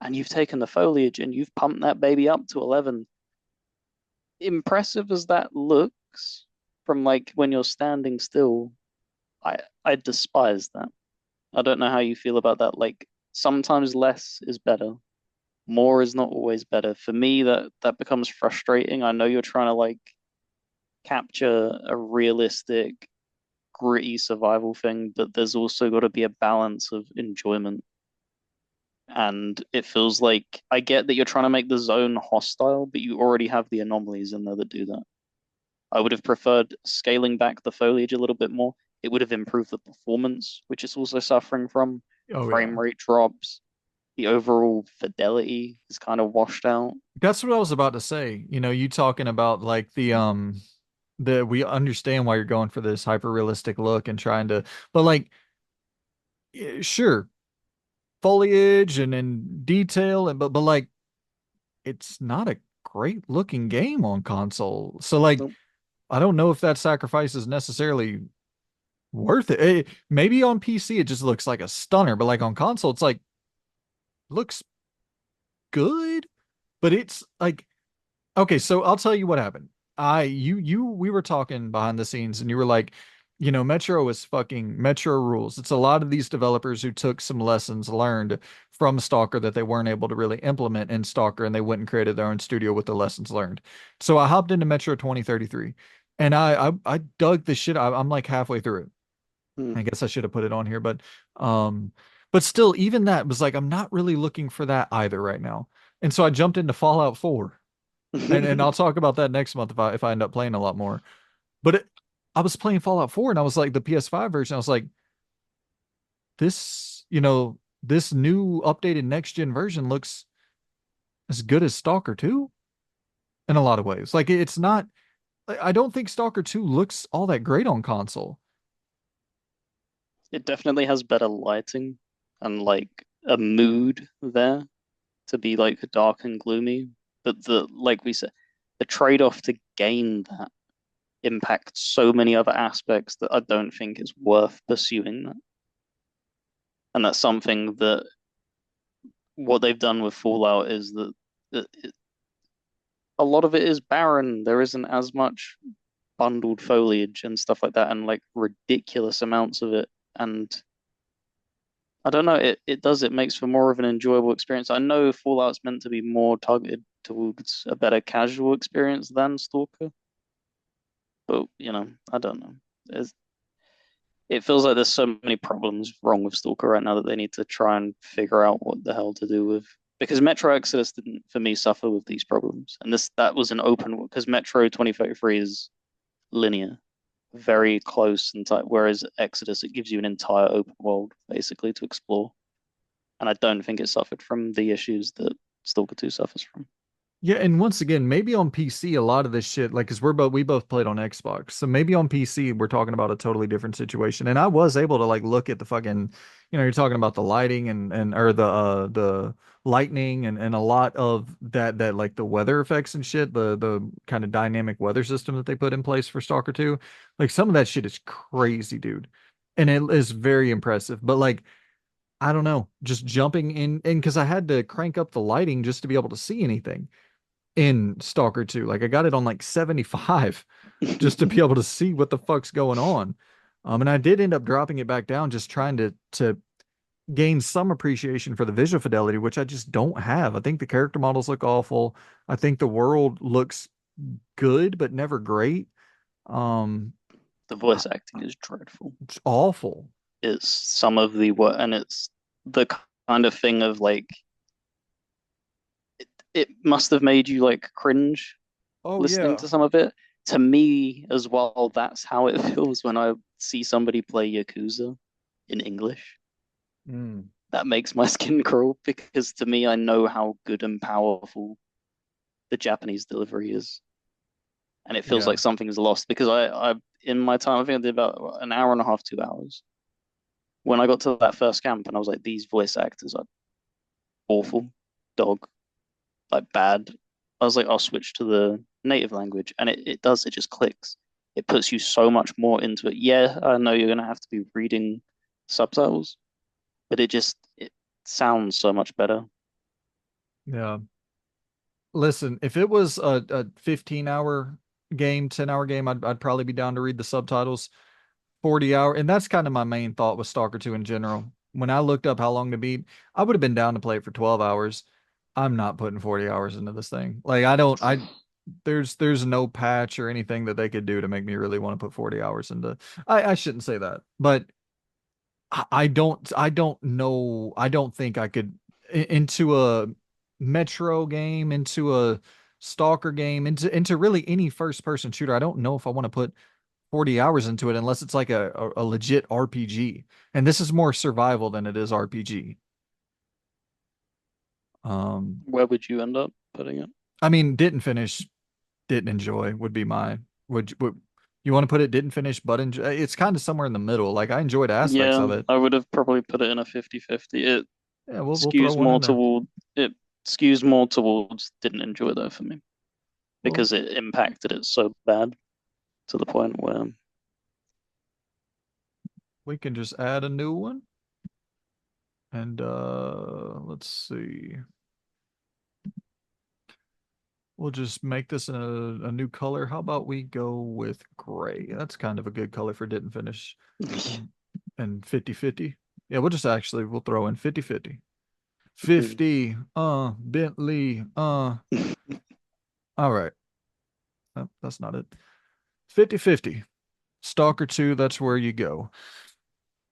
and you've taken the foliage and you've pumped that baby up to 11. Impressive as that looks from like when you're standing still, I despise that. I don't know how you feel about that. Like sometimes less is better. More is not always better. For me, that becomes frustrating. I know you're trying to like capture a realistic, gritty survival thing, but there's also got to be a balance of enjoyment. And it feels like I get that you're trying to make the zone hostile, but you already have the anomalies in there that do that. I would have preferred scaling back the foliage a little bit more. It would have improved the performance, which it's also suffering from. Oh yeah. Frame rate drops. The overall fidelity is kind of washed out. That's what I was about to say. You talking about like the we understand why you're going for this hyper realistic look and trying to, but like, sure, foliage and detail and but like it's not a great looking game on console. So like Nope. I don't know if that sacrifice is necessarily worth it. Maybe on PC it just looks like a stunner, but like on console it's like looks good, but it's like okay, so I'll tell you what happened. We were talking behind the scenes and you were like, Metro is fucking Metro rules. It's a lot of these developers who took some lessons learned from Stalker that they weren't able to really implement in Stalker and they went and created their own studio with the lessons learned. So I hopped into Metro 2033 and I dug the shit. I'm like halfway through it. Hmm. I guess I should have put it on here, um but still even that was like I'm not really looking for that either right now. And so I jumped into Fallout 4 and I'll talk about that next month if I end up playing a lot more. But I was playing Fallout 4 and I was like the PS5 version. I was like, this new updated next gen version looks as good as Stalker 2 in a lot of ways. Like it's not. I don't think Stalker 2 looks all that great on console. It definitely has better lighting and like a mood there to be like dark and gloomy. But like we said, the trade-off to gain that impacts so many other aspects that I don't think it's worth pursuing that. And that's something that what they've done with Fallout is that a lot of it is barren. There isn't as much bundled foliage and stuff like that, and like ridiculous amounts of it. And I don't know, it makes for more of an enjoyable experience. I know Fallout's meant to be more targeted towards a better casual experience than Stalker, but I don't know. There's, it feels like there's so many problems wrong with Stalker right now that they need to try and figure out what the hell to do with. Because Metro Exodus didn't, for me, suffer with these problems, and that was an open because Metro 2033 is linear, very close and tight, whereas Exodus it gives you an entire open world basically to explore, and I don't think it suffered from the issues that Stalker 2 suffers from. Yeah, and once again, maybe on PC, a lot of this shit, like, cause we both played on Xbox, so maybe on PC we're talking about a totally different situation. And I was able to like look at the fucking, you're talking about the lighting and or the lightning and a lot of that like the weather effects and shit, the kind of dynamic weather system that they put in place for Stalker 2. Like some of that shit is crazy, dude, and it is very impressive. But like, I don't know, just jumping in because I had to crank up the lighting just to be able to see anything in Stalker 2. Like I got it on like 75 just to be able to see what the fuck's going on. And I did end up dropping it back down, just trying to gain some appreciation for the visual fidelity, which I just don't have. I think the character models look awful. I think the world looks good, but never great. Um, The voice acting is dreadful. it's awful. It's some of the what, and it's the kind of thing of like it must have made you like cringe Oh listening yeah. to some of it. To me as well, that's how it feels when I see somebody play Yakuza in English. Mm, That makes my skin crawl because to me, I know how good and powerful the Japanese delivery is. And it feels yeah. like something's lost because I in my time, I think I did about an hour and a half, 2 hours. When I got to that first camp and I was like, these voice actors are awful, dog, like bad. I was like, I'll switch to the native language, and it does. It just clicks. It puts you so much more into it. Yeah, I know you're gonna have to be reading subtitles, but it sounds so much better. Yeah. Listen, if it was a 15-hour game, 10-hour game, I'd probably be down to read the subtitles. 40 hour, and that's kind of my main thought with Stalker 2 in general. When I looked up how long to beat, I would have been down to play it for 12 hours. I'm not putting 40 hours into this thing. Like I don't I there's no patch or anything that they could do to make me really want to put 40 hours into. I shouldn't say that, but I don't know. I don't think I could into a Metro game, into a Stalker game, into really any first person shooter. I don't know if I want to put 40 hours into it unless it's like a legit RPG. And this is more survival than it is RPG. Um, Where would you end up putting it? I mean, didn't finish, didn't enjoy would be my would you want to put it didn't finish but enjoy? It's kind of somewhere in the middle. Like I enjoyed aspects Yeah, of it. I would have probably put it in a 50-50. Yeah, we'll throw Skews one in more there. toward it skews more towards didn't enjoy though for me Well, because it impacted it so bad to the point where we can just add a new one and let's see. We'll just make this a new color. How about we go with gray? That's kind of a good color for didn't finish. And and 50-50. Yeah, we'll throw in 50-50. 50, Bentley, all right. That's not it. 50-50. Stalker 2, that's where you go.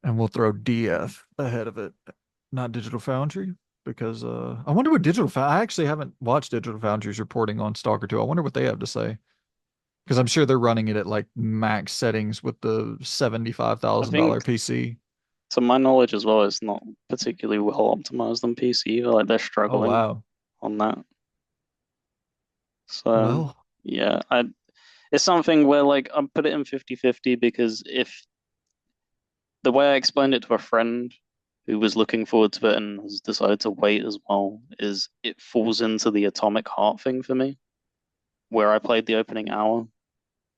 And we'll throw DF ahead of it. Not Digital Foundry, because I wonder what I actually haven't watched Digital Foundry's reporting on Stalker 2. I wonder what they have to say. Because I'm sure they're running it at like max settings with the I $75,000 think PC. to my knowledge as well, it's not particularly well optimized on PC either. Like they're Oh struggling wow. on that. So Well, yeah, I it's something where like I put it in 50-50 because if the way I explained it to a friend who was looking forward to it and has decided to wait as well is it falls into the Atomic Heart thing for me, where I played the opening hour.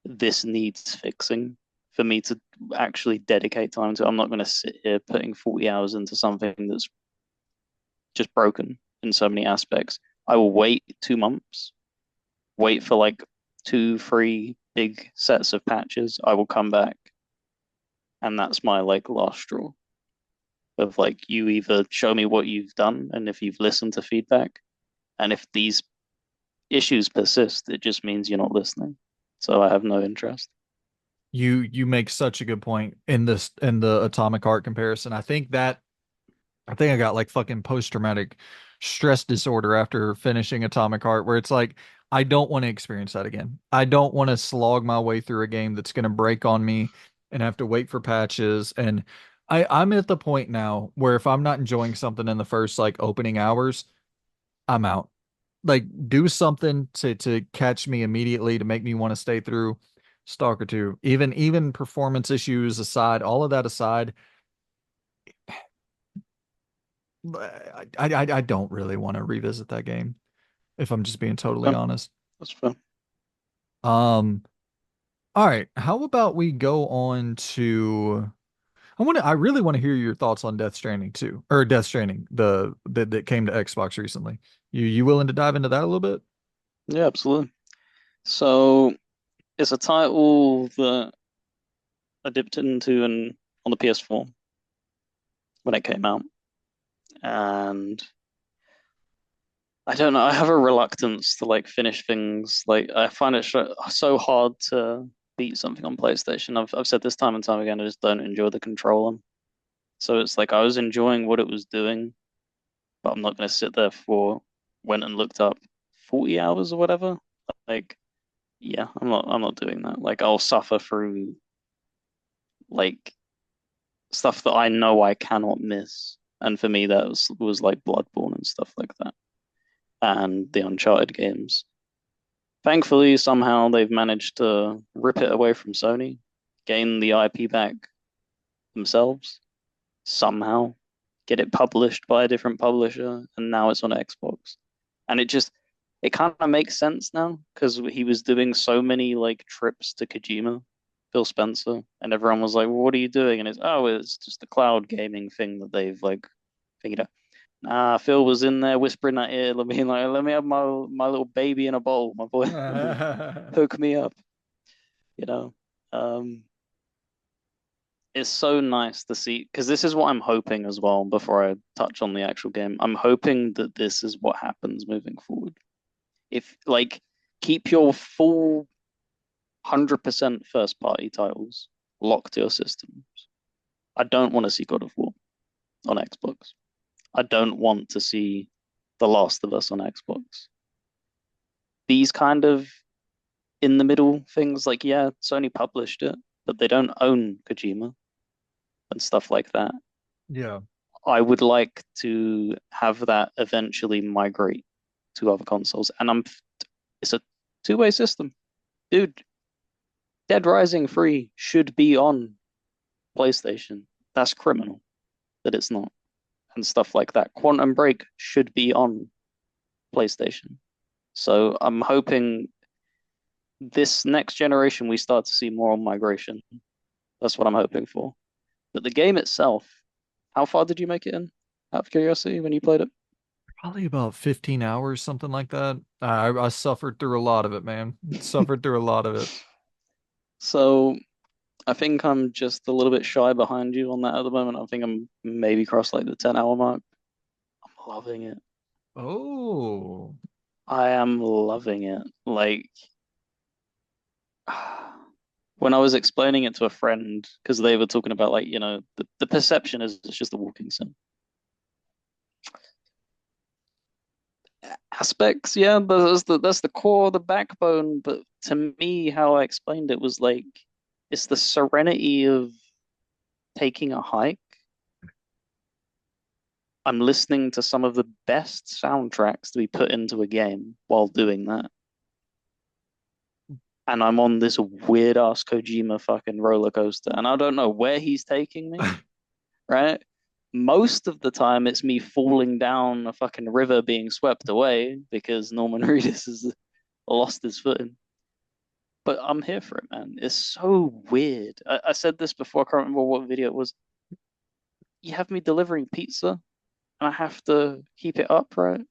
This needs fixing for me to actually dedicate time to. I'm not going to sit here putting 40 hours into something that's just broken in so many aspects. I will wait 2 months, wait for like two, three big sets of patches. I will come back, and that's my like last straw of like you either show me what you've done and if you've listened to feedback, and if these issues persist, it just means you're not listening. So I have no interest. you make such a good point in the Atomic Heart comparison. I think I got like fucking post-traumatic stress disorder after finishing Atomic Heart, where it's like, I don't want to experience that again. I don't want to slog my way through a game that's going to break on me and have to wait for patches. And I'm at the point now where if I'm not enjoying something in the first like opening hours, I'm out. Like, do something to catch me immediately to make me want to stay through Stalker 2. Even performance issues aside, all of that aside, I don't really want to revisit that game, if I'm just being totally Yeah, honest. that's fair. Um, all right, how about we go on to I really want to hear your thoughts on Death Stranding too, or Death Stranding, that came to Xbox recently. You willing to dive into that a little bit? Yeah, absolutely. So it's a title that I dipped into on the PS4 when it came out, and I don't know. I have a reluctance to like finish things. Like I find it so hard to beat something on PlayStation. I've said this time and time again. I just don't enjoy the controller. So it's like I was enjoying what it was doing, but I'm not going to sit there for went and looked up 40 hours or whatever. Like, yeah, I'm not doing that. Like I'll suffer through like stuff that I know I cannot miss. And for me, that was like Bloodborne and stuff like that, and the Uncharted games. Thankfully, somehow they've managed to rip it away from Sony, gain the IP back themselves, somehow get it published by a different publisher, and now it's on Xbox. And it just it kind of makes sense now because he was doing so many like trips to Kojima, Phil Spencer, and everyone was like, well, "What are you doing?" And it's just the cloud gaming thing that they've like figured out. Nah, Phil was in there whispering that ear, let me have my little baby in a bowl, my boy, hook me up, you know. Um, it's so nice to see because this is what I'm hoping as well. Before I touch on the actual game, I'm hoping that this is what happens moving forward. If like keep your full 100% first party titles locked to your systems. I don't want to see God of War on Xbox. I don't want to see The Last of Us on Xbox. These kind of in the middle things, like, yeah, Sony published it, but they don't own Kojima and stuff like that. Yeah. I would like to have that eventually migrate to other consoles. And it's a two-way system. Dude, Dead Rising 3 should be on PlayStation. That's criminal that it's not. And stuff like that. Quantum Break should be on PlayStation. So I'm hoping this next generation we start to see more on migration. That's what I'm hoping for. But the game itself, how far did you make it in? Out of curiosity, when you played it? Probably about 15 hours, something like that. I suffered through a lot of it, man. Suffered through a lot of it. So I think I'm just a little bit shy behind you on that at the moment. I think I'm maybe crossed like the 10-hour mark. I'm loving it. Oh, I am loving it. Like when I was explaining it to a friend, because they were talking about like, the perception is it's just a walking sim. Aspects, yeah, that's the core, the backbone. But to me, how I explained it was like it's the serenity of taking a hike. I'm listening to some of the best soundtracks to be put into a game while doing that. And I'm on this weird ass Kojima fucking roller coaster. And I don't know where he's taking me, right? Most of the time it's me falling down a fucking river being swept away because Norman Reedus has lost his footing. But I'm here for it, man. It's so weird. I said this before, I can't remember what video it was. You have me delivering pizza and I have to keep it up, right?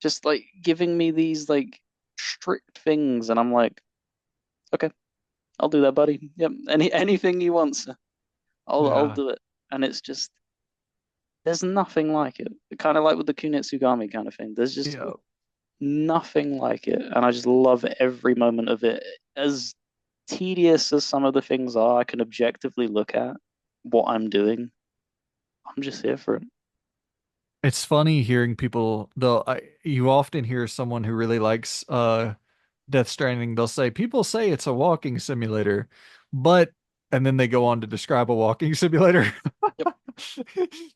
Just like giving me these like strict things, and I'm like, okay, I'll do that, buddy. Yep, anything you want, sir. I'll yeah. do it. And it's just there's nothing like it. Kind of like with the Kunitsugami kind of thing. There's just Yeah. nothing like it, and I just love every moment of it. As tedious as some of the things are, I can objectively look at what I'm doing. I'm just here for it. It's funny hearing people, though, you often hear someone who really likes Death Stranding, they'll say, people say it's a walking simulator, but, and then they go on to describe a walking simulator. Yep.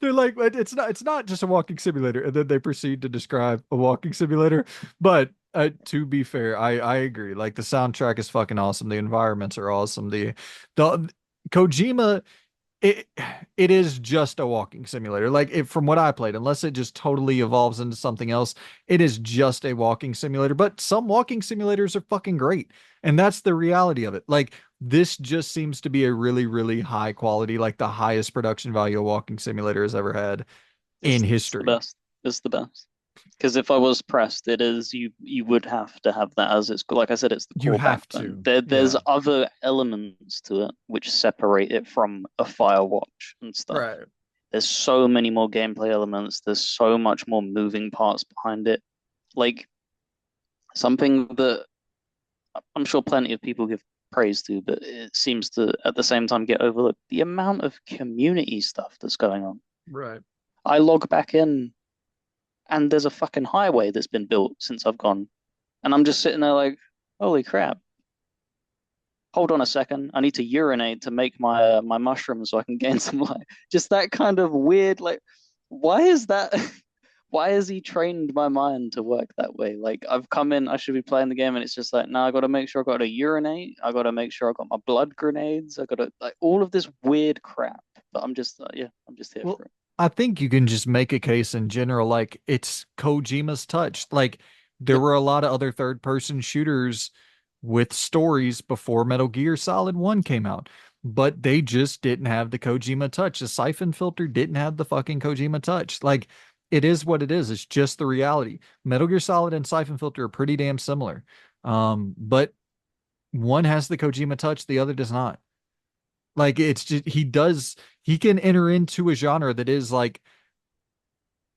They're like, "But it's not just a walking simulator," and then they proceed to describe a walking simulator. But to be fair, I agree. Like the soundtrack is fucking awesome. The environments are awesome. The Kojima, it it is just a walking simulator. Like from what I played, unless it just totally evolves into something else, it is just a walking simulator. But some walking simulators are fucking great, and that's the reality of it. Like this just seems to be a really, really high quality, like the highest production value a walking simulator has ever had in It's the history. best. It's the best. Because if I was pressed, it is you would have to have that as it's like I said, it's the You core have backbone. to, There's yeah. other elements to it which separate it from a Firewatch and stuff. Right. There's so many more gameplay elements. There's so much more moving parts behind it. Like something that I'm sure plenty of people give praise to, but it seems to at the same time get overlooked. The amount of community stuff that's going on. Right. I log back in and there's a fucking highway that's been built since I've gone. And I'm just sitting there like, holy crap. Hold on a second. I need to urinate to make my mushrooms so I can gain some life. Just that kind of weird, like, why is that? Why has he trained my mind to work that way? Like, I've come in, I should be playing the game, and it's just like, no, I got to make sure I got to urinate. I got to make sure I got my blood grenades. I got to like all of this weird crap. But I'm just, yeah, I'm just here Well, for it. I think you can just make a case in general, like it's Kojima's touch. Like There Yep. were a lot of other third-person shooters with stories before Metal Gear Solid 1 came out, but they just didn't have the Kojima touch. The Siphon Filter didn't have the fucking Kojima touch. Like, it is what it is. It's just the reality. Metal Gear Solid and Siphon Filter are pretty damn similar. But one has the Kojima touch, the other does not. Like, it's just he can enter into a genre that is like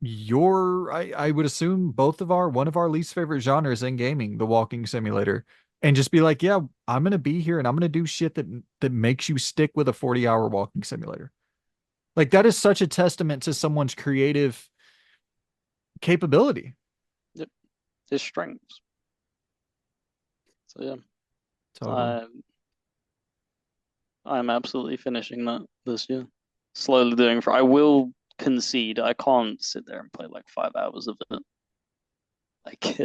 I would assume both of our one of our least favorite genres in gaming, the walking simulator, and just be like, yeah, I'm gonna be here and I'm gonna do shit that makes you stick with a 40-hour walking simulator. Like, that is such a testament to someone's creative capability. Yep. His strengths. So yeah, Totally. I I'm absolutely finishing that this year. Slowly doing for. I will concede I can't sit there and play like 5 hours of it. Like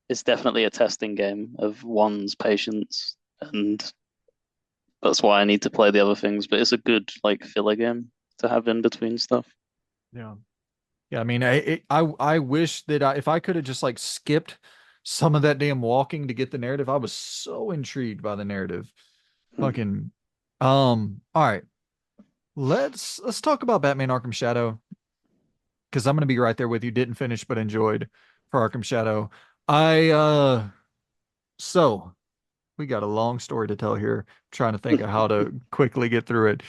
it's definitely a testing game of one's patience, and that's why I need to play the other things. But it's a good like filler game to have in between stuff. Yeah. Yeah, I mean, I wish that if I could have just like skipped some of that damn walking to get the narrative. I was so intrigued by the narrative. Hmm. Fucking all right. Let's talk about Batman Arkham Shadow because I'm gonna be right there with you. Didn't finish but enjoyed for Arkham Shadow. I so we got a long story to tell here. Trying to think of how to quickly get through it.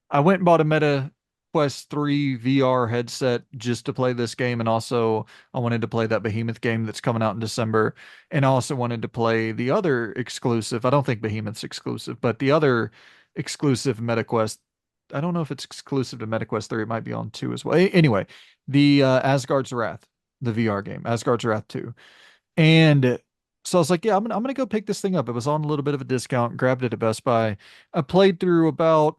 I went and bought a Meta Quest 3 VR headset just to play this game, and also I wanted to play that Behemoth game that's coming out in December, and I also wanted to play the other exclusive. I don't think Behemoth's exclusive, but the other exclusive Meta Quest. I don't know if it's exclusive to Meta Quest 3. It might be on 2 as well. Anyway, the Asgard's Wrath, the VR game, Asgard's Wrath 2. And so I was like, yeah, I'm gonna go pick this thing up. It was on a little bit of a discount, grabbed it at Best Buy. I played through about,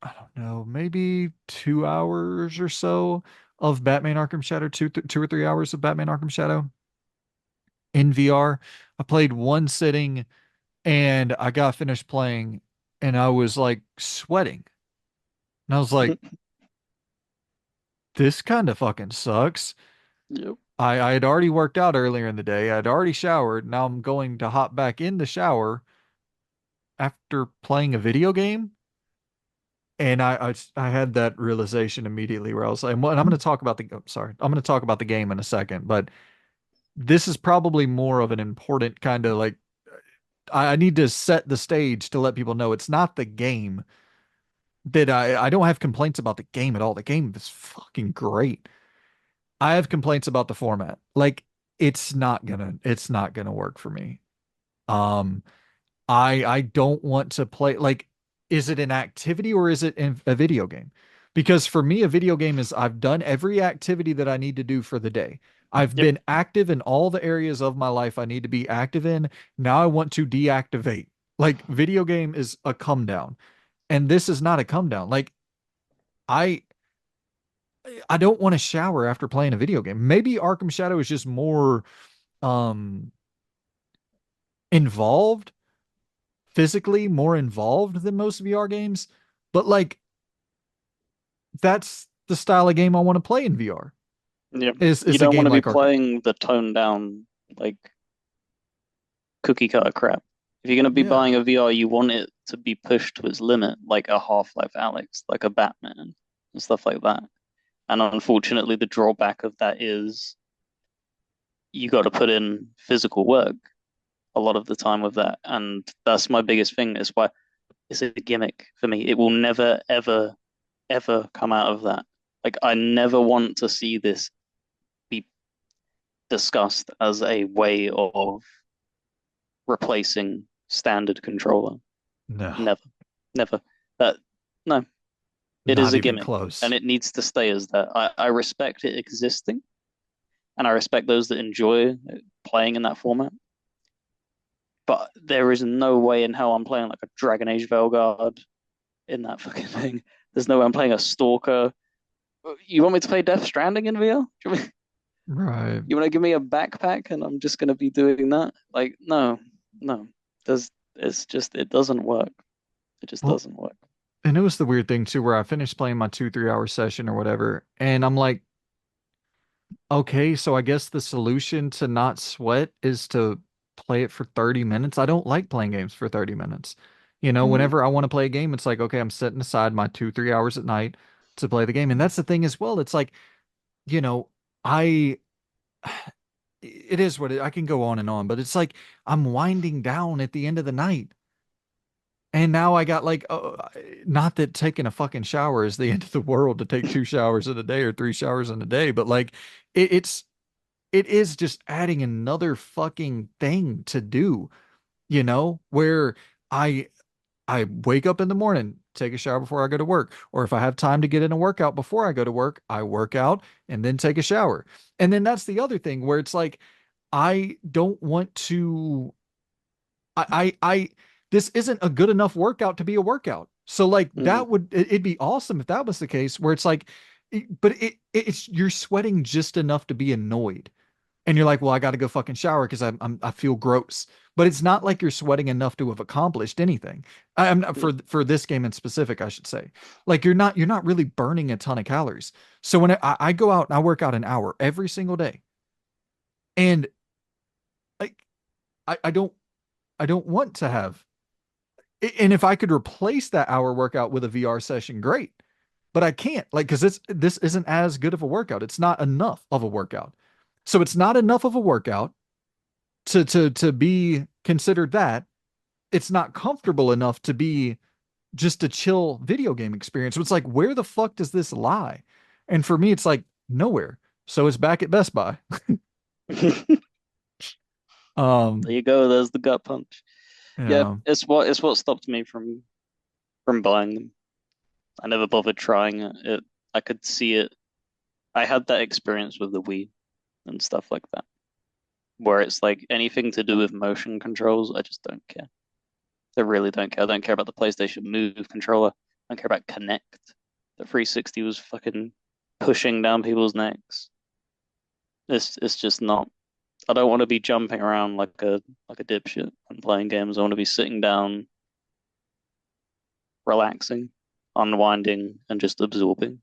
I don't know, maybe 2 hours or so of Batman Arkham Shadow, 2 or 3 hours of Batman Arkham Shadow in VR. I played one sitting and I got finished playing and I was like sweating. And I was like, this kind of fucking sucks. Yep. I had already worked out earlier in the day. I'd already showered. Now I'm going to hop back in the shower after playing a video game. And I had that realization immediately where I was like, and I'm going to talk about sorry, I'm going to talk about the game in a second, but this is probably more of an important kind of like, I need to set the stage to let people know it's not the game that I don't have complaints about the game at all. The game is fucking great. I have complaints about the format. Like, it's not gonna work for me. Um, I don't want to play like, is it an activity or is it a video game? Because for me, a video game is I've done every activity that I need to do for the day. I've Yep. been active in all the areas of my life I need to be active in. Now I want to deactivate. Like, video game is a come down, and this is not a come down. Like, I I don't want to shower after playing a video game. Maybe Arkham Shadow is just more um involved, physically more involved than most VR games, but like, that's the style of game I want to play in VR. Yep. You Is a don't want game to be like Arkham. playing the toned down like cookie cutter crap. If you're going to be Yeah. buying a VR, you want it to be pushed to its limit, like a Half-Life Alex, like a Batman, and stuff like that. And unfortunately, the drawback of that is you got to put in physical work a lot of the time with that. And that's my biggest thing. Is why it's a gimmick for me. It will never, ever, ever come out of that. Like, I never want to see this be discussed as a way of replacing standard controller. No, Never, never. That no, it is not a even gimmick, and close. it needs to stay as that. I respect it existing, and I respect those that enjoy playing in that format. But there is no way in how I'm playing like a Dragon Age Veilguard in that fucking thing. There's no way I'm playing a Stalker. You want me to play Death Stranding in VR? Right. You want to give me a backpack and I'm just going to be doing that? Like, no, no. It's just, it doesn't work. It just Well, doesn't work. and it was the weird thing too, where I finished playing my 2, 3 hour session or whatever, and I'm like, Okay, so I guess the solution to not sweat is to play it for 30 minutes. I don't like playing games for 30 minutes. Mm, Whenever I want to play a game, it's like, okay, I'm setting aside my 2, 3 hours at night to play the game. And that's the thing as well. It's like, you know, I, it is what I can go on and on, but it's like I'm winding down at the end of the night. And now I got like, not that taking a fucking shower is the end of the world to take 2 showers in a day or 3 showers in a day, but like, it, it's, it is just adding another fucking thing to do, where I I wake up in the morning, take a shower before I go to work, or if I have time to get in a workout before I go to work, I work out and then take a shower. And then that's the other thing where it's like I don't want to I this isn't a good enough workout to be a workout. So like mm. it'd be awesome if that was the case where it's like but it's you're sweating just enough to be annoyed and you're like, well, I got to go fucking shower because I feel gross. But it's not like you're sweating enough to have accomplished anything. I'm not Yeah. for this game in specific, I should say. Like you're not really burning a ton of calories. So when I go out and I work out an hour every single day, and like I don't I don't want to have. And if I could replace that hour workout with a VR session, great. But I can't, like, because this isn't as good of a workout. It's not enough of a workout. So it's not enough of a workout to be considered that. It's not comfortable enough to be just a chill video game experience. So it's like, where the fuck does this lie? And for me, it's like nowhere. So it's back at Best Buy. There Um, you go. There's the gut punch. Yeah, yeah, it's what stopped me from buying them. I never bothered trying it. I could see it. I had that experience with the Wii and stuff like that, where it's like anything to do with motion controls, I just don't care. I really don't care. I don't care about the PlayStation Move controller. I don't care about Connect. The 360 was fucking pushing down people's necks. It's just not. I don't want to be jumping around like a dipshit and playing games. I want to be sitting down, relaxing, unwinding, and just absorbing.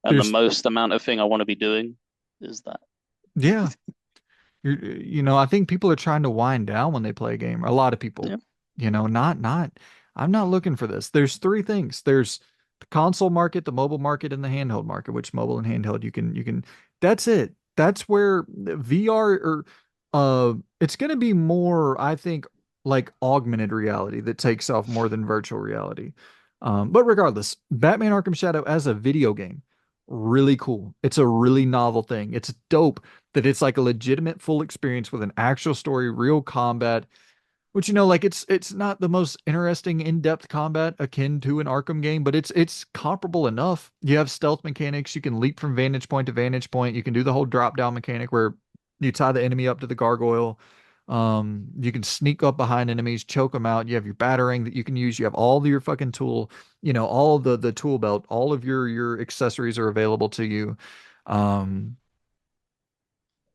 And the there's most amount of thing I want to be doing is that. yeah. I think people are trying to wind down when they play a game. A lot of people, Yeah. not. I'm not looking for this. There's three things. There's the console market, the mobile market, and the handheld market, which mobile and handheld you can. That's it. That's where VR or it's going to be more, I think, like augmented reality that takes off more than virtual reality. But regardless, Batman Arkham Shadow as a video game, really cool. It's a really novel thing. It's dope that it's like a legitimate full experience with an actual story, real combat, which like it's not the most interesting in-depth combat akin to an Arkham game, but it's comparable enough. You have stealth mechanics, you can leap from vantage point to vantage point, you can do the whole drop down mechanic where you tie the enemy up to the gargoyle. You can sneak up behind enemies, choke them out. You have your battering that you can use. You have all of your fucking tool, all the tool belt, all of your accessories are available to you. Um,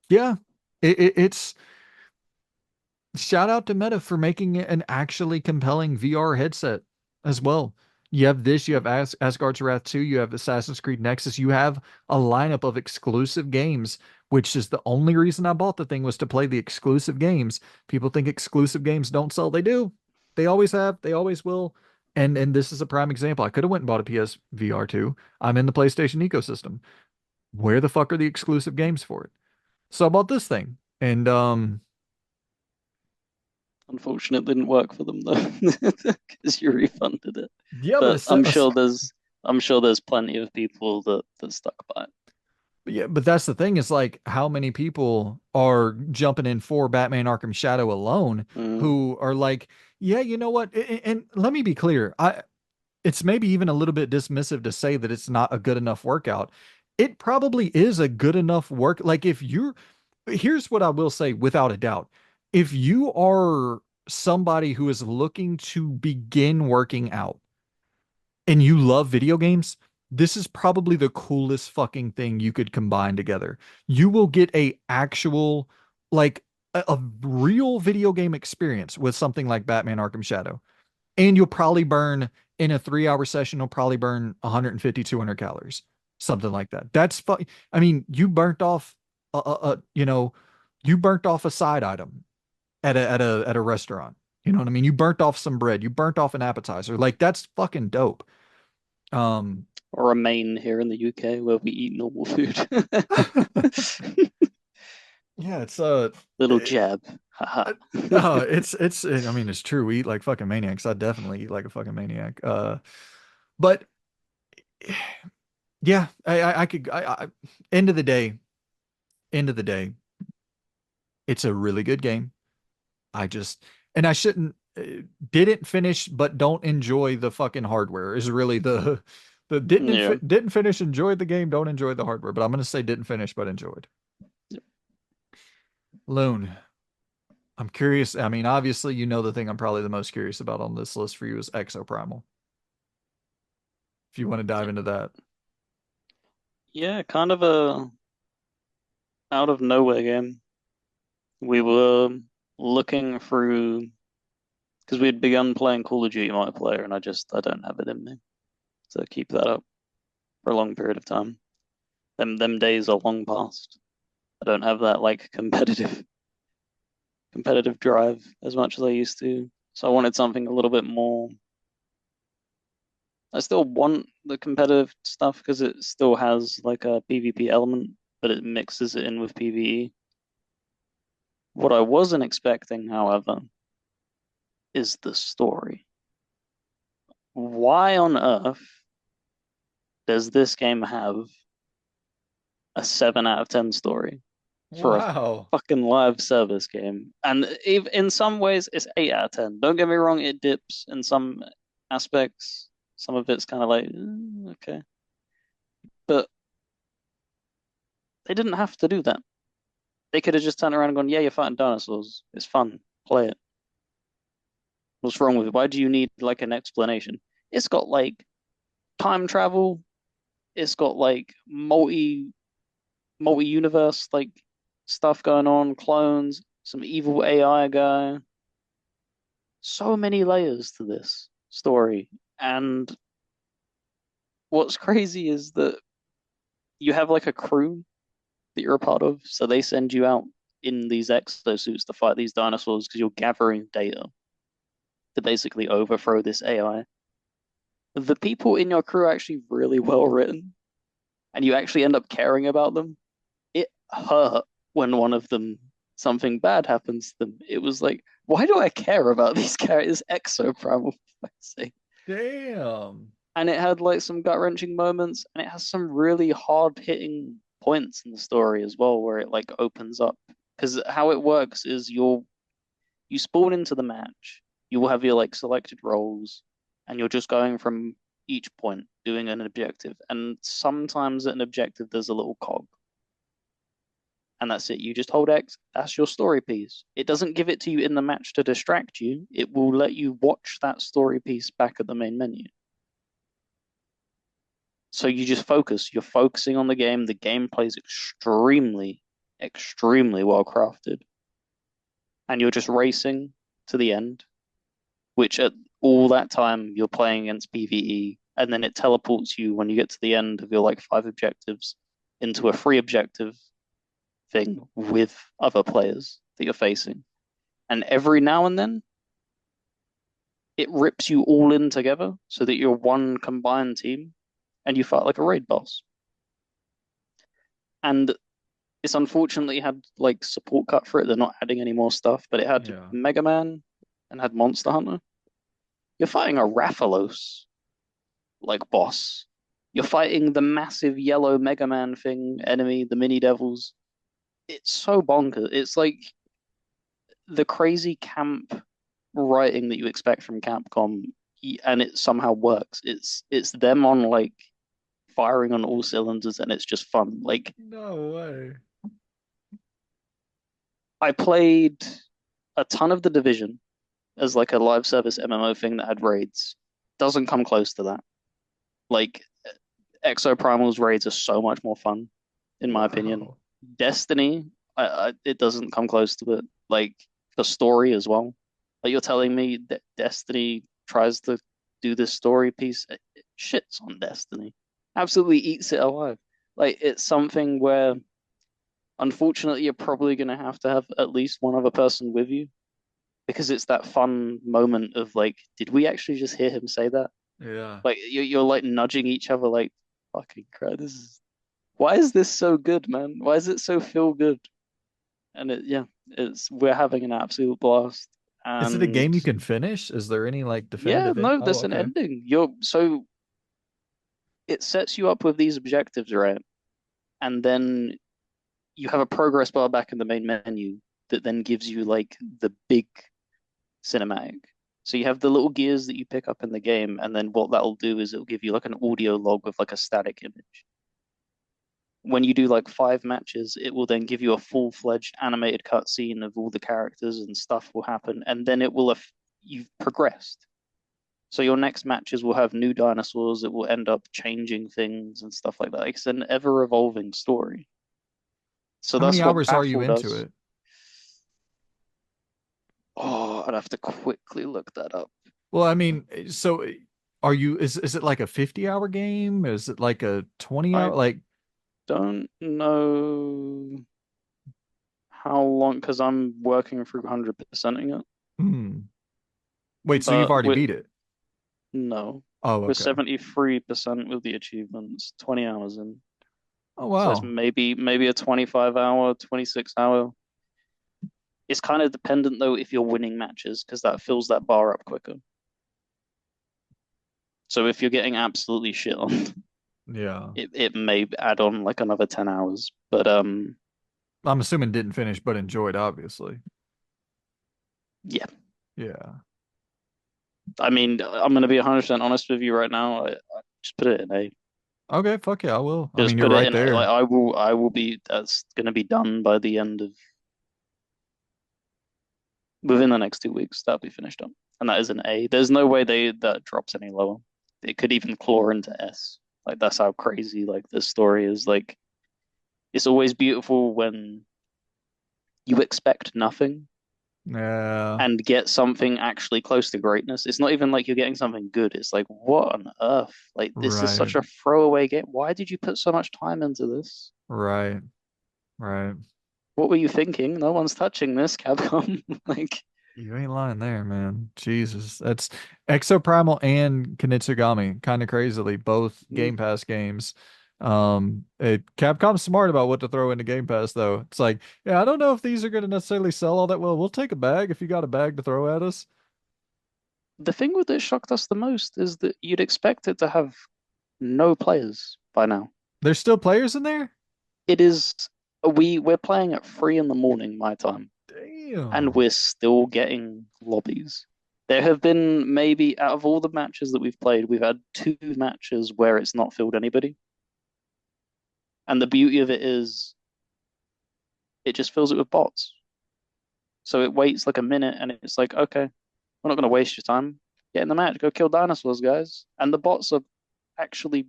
yeah, it's shout out to Meta for making it an actually compelling VR headset as well. You have this, you have Asgard's Wrath 2, you have Assassin's Creed Nexus, you have a lineup of exclusive games, which is the only reason I bought the thing was to play the exclusive games. People think exclusive games don't sell. They do. They always have, they always will. And this is a prime example. I could have went and bought a PS VR 2. I'm in the PlayStation ecosystem. Where the fuck are the exclusive games for it? So I bought this thing. And Unfortunately, it didn't work for them though, because you refunded it. yeah, but But I'm sure there's plenty of people that stuck by it. yeah, but that's the thing is like how many people are jumping in for Batman Arkham Shadow alone Mm, who are like, yeah, you know what? And let me be clear. It's maybe even a little bit dismissive to say that it's not a good enough workout. It probably is a good enough work. Like if you're, here's what I will say without a doubt. If you are somebody who is looking to begin working out, and you love video games, this is probably the coolest fucking thing you could combine together. You will get a actual, like a real video game experience with something like Batman Arkham Shadow. And you'll probably burn in a 3 hour session, you'll probably burn 150, 200 calories. something like that. That's fun. I mean, you burnt off you know, you burnt off a side item at a restaurant. You know what I mean? You burnt off some bread. You burnt off an appetizer. Like that's fucking dope. Um, Or a main here in the UK where we eat normal food. yeah, it's Little eh, jab. Haha. no, I mean, it's true. We eat like fucking maniacs. I definitely eat like a fucking maniac. But yeah, I could, end of the day, end of the day, it's a really good game. I just, and I shouldn't, didn't finish, but don't enjoy the fucking hardware is really the Yeah. didn't finish, enjoyed the game, don't enjoy the hardware. But I'm gonna say didn't finish, but enjoyed. Loon, I'm curious. I mean, obviously, you know the thing I'm probably the most curious about on this list for you is Exoprimal. If you want to dive into that. Yeah, kind of a out of nowhere game. We were looking through because we had begun playing Call of Duty multiplayer, and I don't have it in me to keep that up for a long period of time. Them days are long past. I don't have that like competitive drive as much as I used to. So I wanted something a little bit more. I still want the competitive stuff because it still has like a PvP element, but it mixes it in with PvE. What I wasn't expecting, however, is the story. Why on earth does this game have a 7 out of 10 story for a Wow. fucking live service game? And in some ways, it's 8 out of 10. Don't get me wrong, it dips in some aspects. Some of it's kind of like, okay. But they didn't have to do that. They could have just turned around and gone, yeah, you're fighting dinosaurs. It's fun. Play it. What's wrong with it? Why do you need like an explanation? It's got like time travel. It's got like multi universe like stuff going on, clones, some evil AI guy. So many layers to this story. And what's crazy is that you have like a crew that you're a part of. So they send you out in these exosuits to fight these dinosaurs because you're gathering data to basically overthrow this AI. The people in your crew are actually really well written, and you actually end up caring about them. It hurt when one of them something bad happens to them. It was like, why do I care about these characters? Exoprimal, for fuck's sake. Damn. And it had like some gut wrenching moments, and it has some really hard hitting points in the story as well, where it like opens up. Because how it works is you spawn into the match, you will have your like selected roles, and you're just going from each point doing an objective. And sometimes at an objective there's a little cog. And that's it. You just hold X, that's your story piece. It doesn't give it to you in the match to distract you. It will let you watch that story piece back at the main menu. So you just focus. You're focusing on the game. The gameplay is extremely well crafted. And you're just racing to the end, which at all that time you're playing against PvE, and then it teleports you when you get to the end of your like 5 objectives into a free objective thing with other players that you're facing. And every now and then it rips you all in together so that you're one combined team and you fight like a raid boss. And it's unfortunately had like support cut for it. They're not adding any more stuff, but it had Yeah. Mega Man and had Monster Hunter. You're fighting a Rathalos like boss. You're fighting the massive yellow Mega Man thing enemy, the mini devils. It's so bonkers. It's like the crazy camp writing that you expect from Capcom, and it somehow works. It's them on like firing on all cylinders, and it's just fun. Like No way. I played a ton of The Division as like a live service MMO thing that had raids. Doesn't come close to that. Like Exoprimal's raids are so much more fun, in my opinion. Wow. Destiny, it doesn't come close to it. Like the story as well. Like you're telling me that Destiny tries to do this story piece, it shits on Destiny. absolutely eats it alive. Like it's something where unfortunately you're probably gonna have to have at least one other person with you because it's that fun moment of like, did we actually just hear him say that? Yeah. Like you're like nudging each other like, fucking crap, this is why is this so good, man? Why is it so feel good? And yeah, it's we're having an absolute blast. Is it a And game you can finish? Is there any like yeah, definitive end? no, Oh, there's an okay. ending. You're so it sets you up with these objectives, right? And then you have a progress bar back in the main menu that then gives you like the big cinematic. So you have the little gears that you pick up in the game, and then what that'll do is it'll give you like an audio log with like a static image. When you do like 5 matches, it will then give you a full-fledged animated cutscene of all the characters and stuff will happen, and then it will have you've progressed. So your next matches will have new dinosaurs that will end up changing things and stuff like that. It's an ever-evolving story. So How many that's what hours are you Baffle into does. it? Oh, I'd have to quickly look that up. Well, I mean, so are you is it like a 50-hour game? Is it like a 20 I hour like don't know how long because I'm working through 100%ing it, hmm. Wait, so you've but already with beat it. no, Oh, we're okay. 73% with the achievements, 20 hours in. Oh, So it's wow. maybe a 25 hour, 26 hour. It's kind of dependent though if you're winning matches because that fills that bar up quicker. So if you're getting absolutely shit on, Yeah. it may add on like another 10 hours. But I'm assuming didn't finish but enjoyed, obviously. yeah. Yeah. I mean, I'm gonna be 100% honest with you right now. I just put it in A. Okay, fuck yeah, I will. I mean, Just you're put it right in A. Like there. I will be. That's gonna be done by the end of within the next 2 weeks. That'll be finished up, and that is an A. There's no way that drops any lower. It could even claw into S. Like that's how crazy like this story is. Like it's always beautiful when you expect nothing Yeah, and get something actually close to greatness. It's not even like you're getting something good. It's like, what on earth? Like, this is right, such a throwaway game. Why did you put so much time into this? right, right. What were you thinking? No one's touching this, Capcom. Like, You ain't lying there, man. Jesus. That's Exoprimal and Kunitsugami, kind of crazily, both mm, Game Pass games. Capcom's smart about what to throw into Game Pass, though. It's like, yeah, I don't know if these are going to necessarily sell all that well. We'll take a bag if you got a bag to throw at us. the thing that shocked us the most is that you'd expect it to have no players by now. There's still players in there? It is we're playing at 3 in the morning my time, and Damn. we're still getting lobbies. There have been maybe out of all the matches that we've played, we've had 2 matches where it's not filled anybody. And the beauty of it is it just fills it with bots. So it waits like a minute and it's like, okay, we're not going to waste your time. Get in the match, go kill dinosaurs, guys. And the bots are actually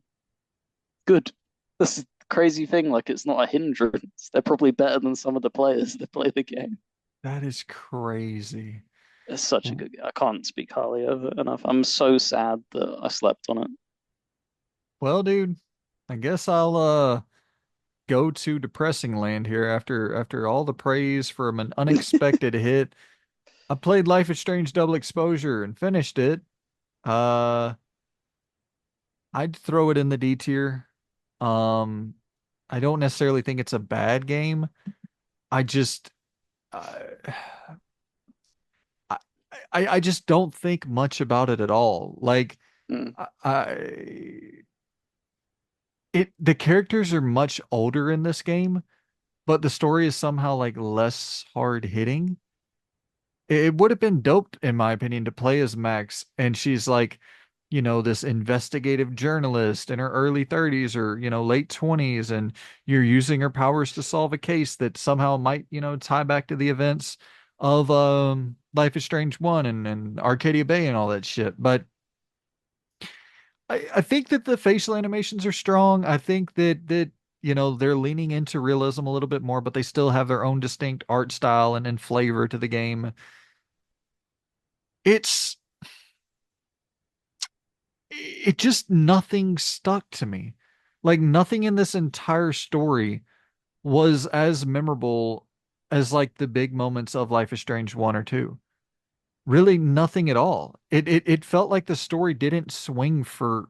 good. This is the crazy thing. Like, it's not a hindrance. They're probably better than some of the players that play the game. That is crazy. It's such a good game. I can't speak highly of it enough. I'm so sad that I slept on it. Well, dude, I guess I'll go to depressing land here after all the praise from an unexpected hit. I played Life is Strange Double Exposure and finished it. Uh, I'd throw it in the D tier. Um, I don't necessarily think it's a bad game. I just uh, I, I just don't think much about it at all. Like Mm, I the characters are much older in this game, but the story is somehow like less hard hitting. It would have been dope, in my opinion, to play as Max, and she's like, this investigative journalist in her early 30s or, late 20s, and you're using her powers to solve a case that somehow might, tie back to the events of Life is Strange 1 and Arcadia Bay and all that shit. But I think that the facial animations are strong. I think that they're leaning into realism a little bit more, but they still have their own distinct art style and flavor to the game. It's it just nothing stuck to me. Like nothing in this entire story was as memorable as like the big moments of Life is Strange 1 or 2. Really nothing at all. It felt like the story didn't swing for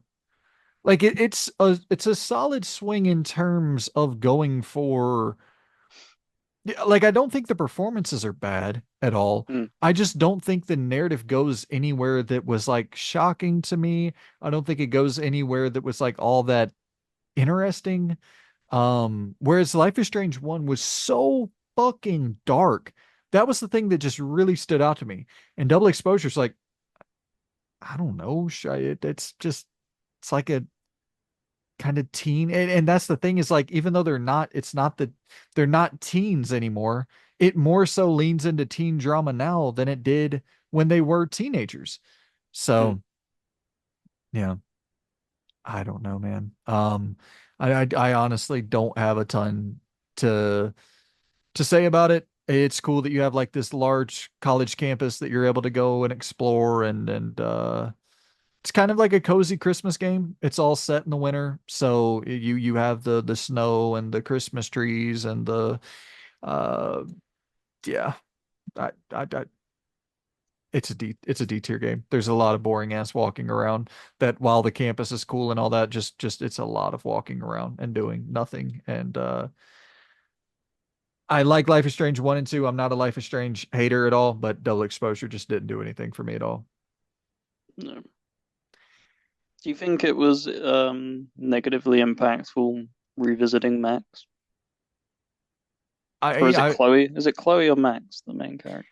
like it's a solid swing in terms of going for yeah, like I don't think the performances are bad at all. Mm, I just don't think the narrative goes anywhere that was like shocking to me. I don't think it goes anywhere that was like all that interesting. Whereas Life is Strange 1 was so fucking dark. That was the thing that just really stood out to me. And Double Exposure's like, I don't know, it's just it's like a kind of teen and that's the thing is like even though it's not that they're not teens anymore, it more so leans into teen drama now than it did when they were teenagers. mm. So yeah, I don't know, man. I honestly don't have a ton to say about it. It's cool that you have like this large college campus that you're able to go and explore and it's kind of like a cozy Christmas game. It's all set in the winter, so you have the snow and the Christmas trees and the uh yeah. I it's a D tier game. There's a lot of boring ass walking around that while the campus is cool and all that, just it's a lot of walking around and doing nothing. And I like Life is Strange 1 and 2. I'm not a Life is Strange hater at all, but Double Exposure just didn't do anything for me at all. No. Do you think it was negatively impactful revisiting Max? Or I is it I Chloe? Is it Chloe or Max, the main character?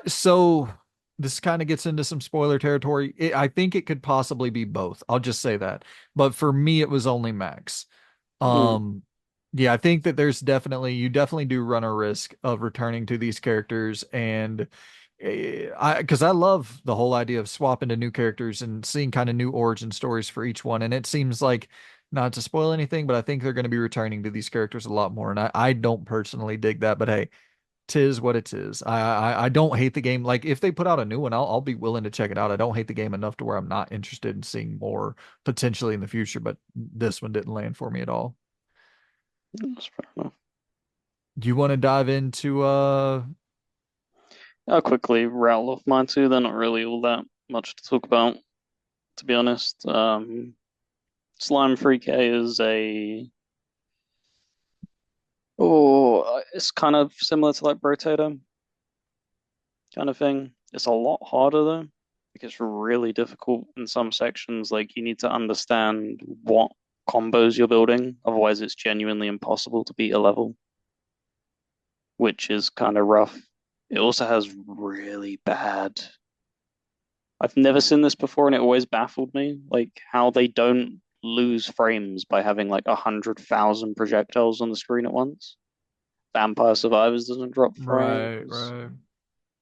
so this kind of gets into some spoiler territory. I think it could possibly be both. I'll just say that. But for me, it was only Max. Mm, Um, yeah, I think that you definitely do run a risk of returning to these characters and because I love the whole idea of swapping to new characters and seeing kind of new origin stories for each one. And it seems like not to spoil anything, but I think they're going to be returning to these characters a lot more. And I don't personally dig that, but hey, tis what it is. I don't hate the game. Like if they put out a new one, I'll be willing to check it out. I don't hate the game enough to where I'm not interested in seeing more potentially in the future, but this one didn't land for me at all. that's fair enough. Do you want to dive into I'll quickly rattle off mine too. They're not really all that much to talk about, to be honest. Slime 3K is it's kind of similar to like Rotator kind of thing. It's a lot harder though. Like it's really difficult in some sections. Like you need to understand what combos you're building, otherwise it's genuinely impossible to beat a level, which is kind of rough. It also has really bad. I've never seen this before, and it always baffled me, like how they don't lose frames by having like 100,000 projectiles on the screen at once. Vampire Survivors doesn't drop right, frames. right.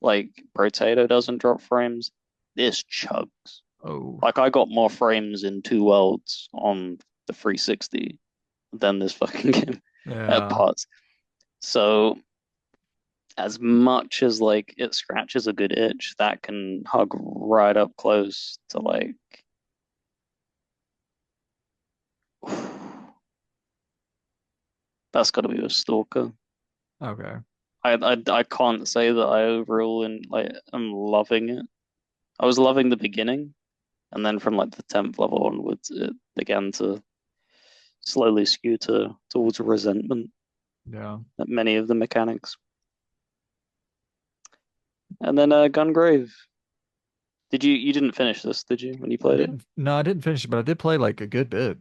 Like Potato doesn't drop frames. This chugs. Oh, Like I got more frames in Two Worlds on the 360 than this fucking game at yeah. parts. So as much as like it scratches a good itch, that can hug right up close to like that's got to be a Stalker. Okay. I can't say that I overall and like I'm loving it. I was loving the beginning, and then from like the 10th level onwards, it began to slowly skew towards resentment Yeah. at many of the mechanics. And then Gungrave. You didn't finish this, did you, when you I played it? didn't no, I didn't finish it, but I did play like a good bit.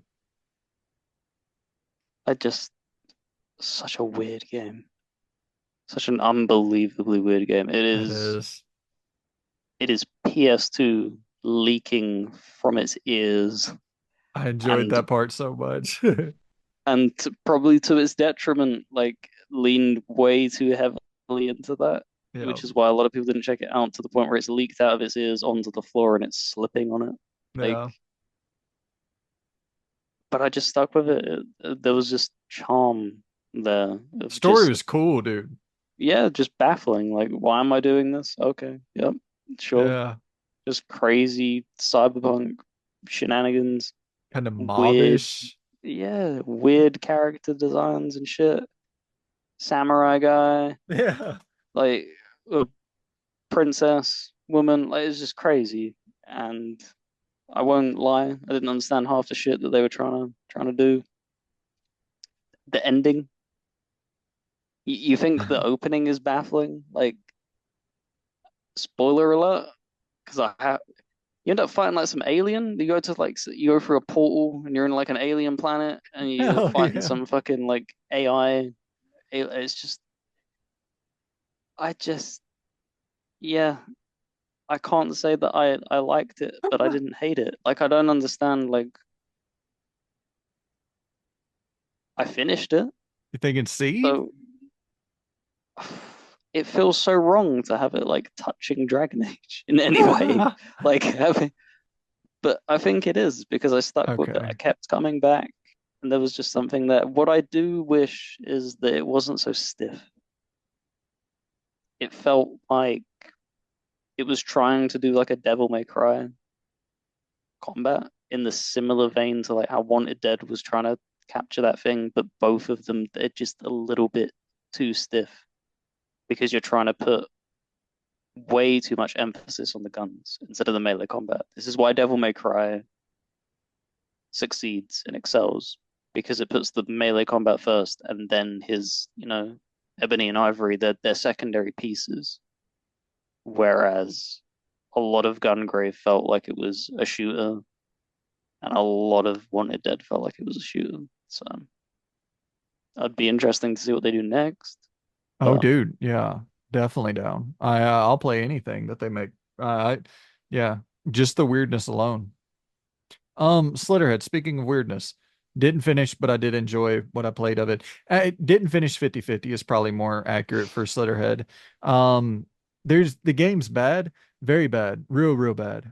I just such a weird game. Such an unbelievably weird game. It is. It is PS2 leaking from its ears I enjoyed and that part so much. probably to its detriment, like leaned way too heavily into that, Yeah. which is why a lot of people didn't check it out to the point where it's leaked out of its ears onto the floor and it's slipping on it. Like, Yeah. but I just stuck with there was just charm there of Story just, was cool, dude. yeah, just baffling. Like, why am I doing this? Okay, yep, sure. Yeah. Just crazy cyberpunk shenanigans, Kind of weird. mobbish. yeah, weird character designs and shit. Samurai guy, Yeah. like a princess woman, like it's just crazy. And I won't lie, I didn't understand half the shit that they were trying to do. The ending, you think the opening is baffling? Like, spoiler alert, because you end up fighting like some alien. You go to like you go through a portal and you're in like an alien planet and you're Hell fighting yeah. some fucking like AI. It's just I just yeah, I can't say that I liked it, but I didn't hate it. Like I don't understand. Like I finished it, You thinking seed? so it feels so wrong to have it like touching Dragon Age in any way. Like having, but I think it is because I stuck with it. I Okay. kept coming back, and there was just something that what I do wish is that it wasn't so stiff. It felt like it was trying to do like a Devil May Cry combat in the similar vein to like how Wanted Dead was trying to capture that thing, but both of them they're just a little bit too stiff because you're trying to put way too much emphasis on the guns instead of the melee combat. This is why Devil May Cry succeeds and excels because it puts the melee combat first and then his, Ebony and Ivory, they're secondary pieces. Whereas a lot of Gungrave felt like it was a shooter and a lot of Wanted Dead felt like it was a shooter. So it'd be interesting to see what they do next. Oh, But dude. Yeah. Definitely down. I'll play anything that they make. Yeah. Just the weirdness alone. Slitterhead, speaking of weirdness, didn't finish, but I did enjoy what I played of it. I didn't finish 50-50 is probably more accurate for Slitterhead. Um, there's the game's bad, very bad, real bad.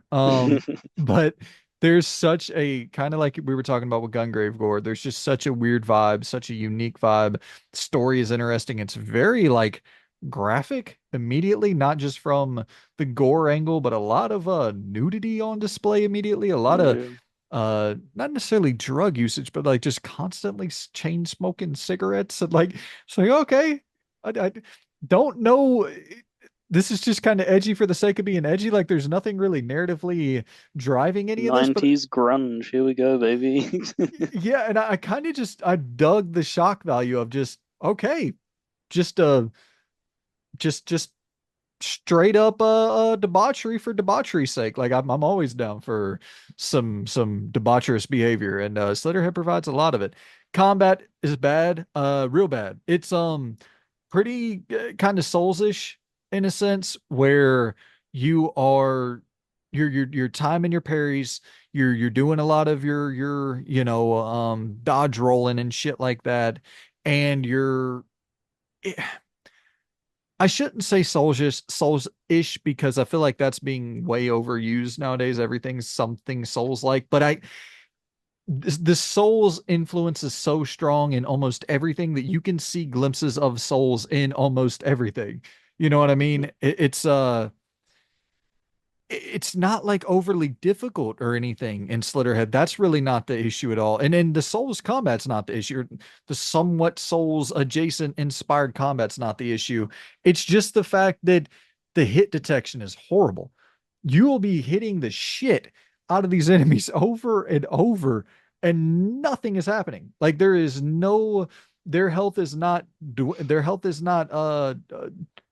But there's such a kind of like we were talking about with Grave Gore, there's just such a weird vibe, such a unique vibe. Story is interesting. It's very like graphic immediately, not just from the gore angle, but a lot of nudity on display immediately, a lot of yeah, not necessarily drug usage, but like just constantly chain smoking cigarettes and like it's like okay, I don't know. This is just kind of edgy for the sake of being edgy. Like there's nothing really narratively driving any of this, but 90s grunge. Here we go, baby. yeah, and I kind of just I dug the shock value of just okay, just just straight up debauchery for debauchery's sake. Like I'm always down for some debaucherous behavior, and Slitterhead provides a lot of it. Combat is bad, real bad. It's pretty kind of Souls-ish in a sense where you are you're timing your parries, you're doing a lot of your dodge rolling and shit like that, and you're I shouldn't say Souls-ish because I feel like that's being way overused nowadays. Everything's something Souls-like, but the Souls influence is so strong in almost everything that you can see glimpses of Souls in almost everything. You know what I mean? It's not like overly difficult or anything in Slitterhead. That's really not the issue at all. And then the Souls combat's not the issue. The somewhat Souls adjacent inspired combat's not the issue. It's just the fact that the hit detection is horrible. You will be hitting the shit out of these enemies over and over, and nothing is happening. Like there is no their health is not their health is not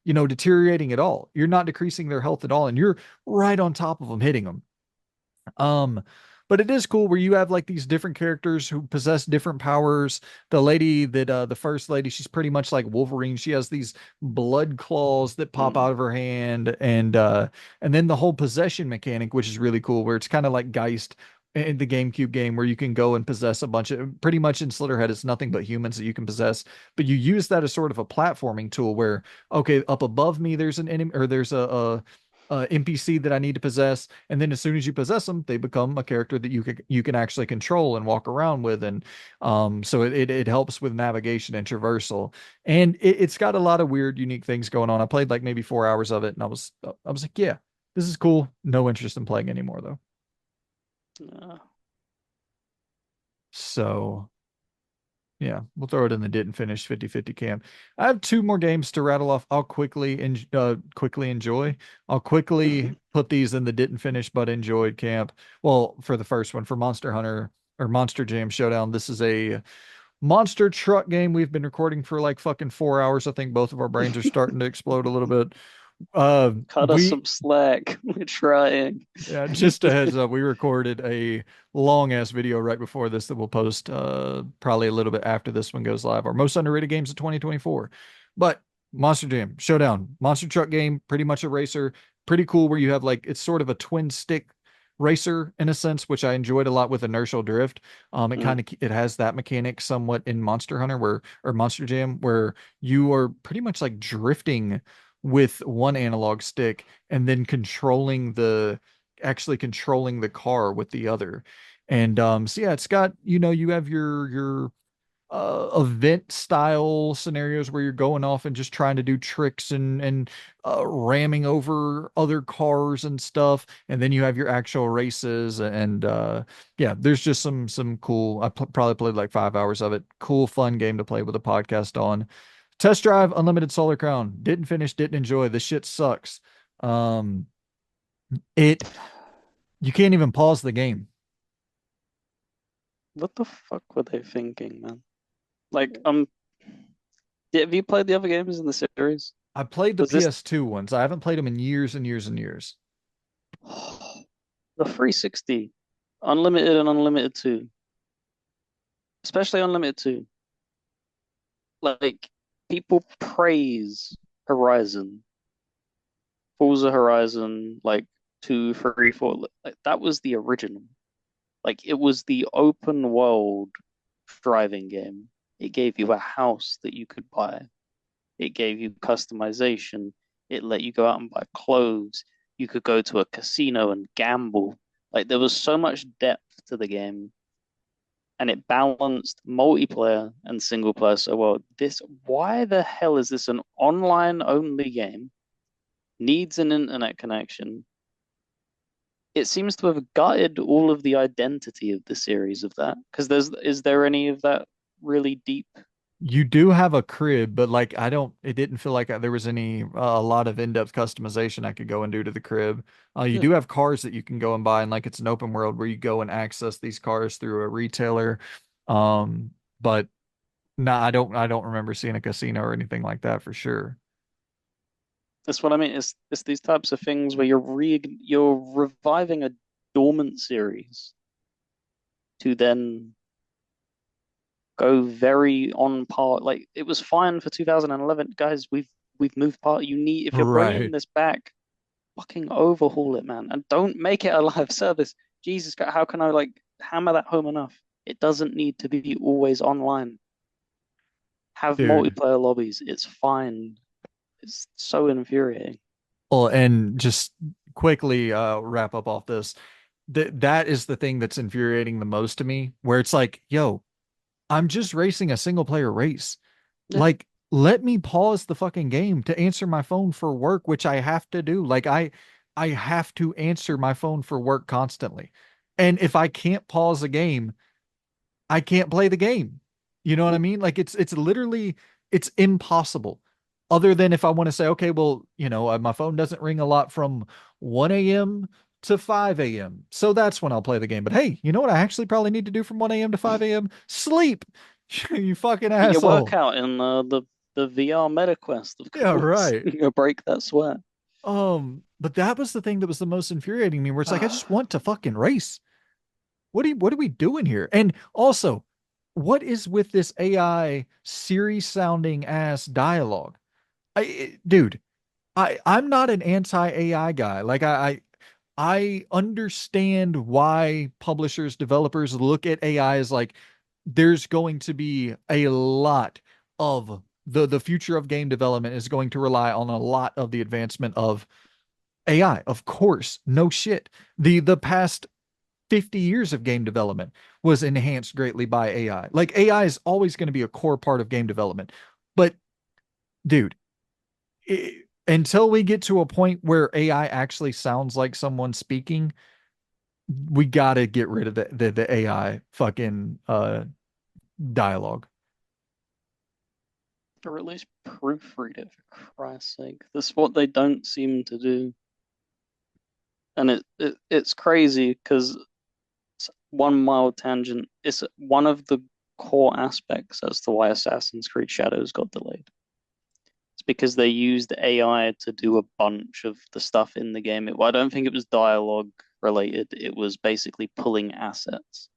deteriorating at all. You're not decreasing their health at all, and you're right on top of them, hitting them. Um, but it is cool where you have like these different characters who possess different powers. The lady that the first lady, she's pretty much like Wolverine. She has these blood claws that pop out of her hand, and then the whole possession mechanic, which is really cool, where it's kind of like Geist in the GameCube game where you can go and possess a bunch of pretty much in Slitterhead, it's nothing but humans that you can possess. But you use that as sort of a platforming tool where, okay, up above me, there's an enemy or there's a NPC that I need to possess, and then as soon as you possess them, they become a character that you can actually control and walk around with, and so it helps with navigation and traversal, and it's got a lot of weird, unique things going on. I played like maybe 4 hours of it, and I was like, yeah, this is cool. No interest in playing anymore though. uh, So Yeah, we'll throw it in the didn't finish 50-50 camp. I have two more games to rattle off. I'll quickly enjoy. I'll quickly put these in the didn't finish but enjoyed camp. Well, for the first one, for Monster Hunter or Monster Jam Showdown, this is a monster truck game. We've been recording for like fucking 4 hours. I think both of our brains are starting to explode a little bit. Cut us We some slack. We're trying. Yeah, just a heads up, we recorded a long ass video right before this that we'll post probably a little bit after this one goes live. Our most underrated games of 2024. But Monster Jam, Showdown, monster truck game, pretty much a racer, pretty cool where you have like it's sort of a twin stick racer in a sense, which I enjoyed a lot with inertial drift. It Mm. kind of it has that mechanic somewhat in Monster Hunter where or Monster Jam where you are pretty much like drifting with one analog stick and then actually controlling the car with the other. And so yeah, it's got, you have your event style scenarios where you're going off and just trying to do tricks and ramming over other cars and stuff. And then you have your actual races and yeah, there's just some cool. Probably played like 5 hours of it. Cool, fun game to play with a podcast on. Test drive Unlimited Solar Crown. Didn't finish, didn't enjoy. This shit sucks. Um, it You can't even pause the game. What the fuck were they thinking, man? Like, have you played the other games in the series? I played the Was this PS2 ones. I haven't played them in years and years and years. the 360, Unlimited and Unlimited 2, especially Unlimited 2? Like, people praise Horizon, Forza Horizon, like 2, 3, 4. Like, that was the original. Like, it was the open world driving game. It gave you a house that you could buy. It gave you customization. It let you go out and buy clothes. You could go to a casino and gamble. Like there was so much depth to the game, and it balanced multiplayer and single player so well. Why the hell is this an online only game? Needs an internet connection. It seems to have gutted all of the identity of the series of that. Because is there any of that really deep? You do have a crib, but like it didn't feel like there was a lot of in-depth customization I could go and do to the crib. You Yeah. do have cars that you can go and buy, and like it's an open world where you go and access these cars through a retailer. But no, I don't remember seeing a casino or anything like that for sure. That's what I mean. It's these types of things where you're reviving a dormant series to then go very on par. Like it was fine for 2011, guys. We've moved part. If you're bringing Right. this back, fucking overhaul it, man, and don't make it a live service. Jesus, how can I like hammer that home enough? It doesn't need to be always online. Have Dude. multiplayer lobbies. It's fine. It's so infuriating. Well, and just quickly wrap up off this. That is the thing that's infuriating the most to me, where it's like, yo, I'm just racing a single player race. Yeah. Like, let me pause the fucking game to answer my phone for work, which I have to do. Like, I have to answer my phone for work constantly. And if I can't pause a game, I can't play the game. You know what I mean? Like it's literally it's impossible. Other than if I want to say, okay, well, my phone doesn't ring a lot from 1 a.m. to 5 a.m. So that's when I'll play the game. But hey, you know what I actually probably need to do from 1 a.m. to 5 a.m.? Sleep. You fucking Get your asshole. workout in the VR Meta Quest, of Yeah, course. right. You break that sweat. But that was the thing that was the most infuriating me, where it's like I just want to fucking race. What are we doing here? And also, what is with this AI Siri sounding ass dialogue? Dude, I'm not an anti-AI guy. Like I understand why publishers, developers look at AI as like there's going to be a lot of the future of game development is going to rely on a lot of the advancement of AI. Of course, no shit. The past 50 years of game development was enhanced greatly by AI. Like AI is always going to be a core part of game development. But dude, until we get to a point where AI actually sounds like someone speaking, we got to get rid of the AI fucking dialogue. or at least proofread it for Christ's sake. That's what they don't seem to do, and it's crazy because one mild tangent. It's one of the core aspects as to why Assassin's Creed Shadows got delayed. It's because they used AI to do a bunch of the stuff in the game. I don't think it was dialogue related. It was basically pulling assets,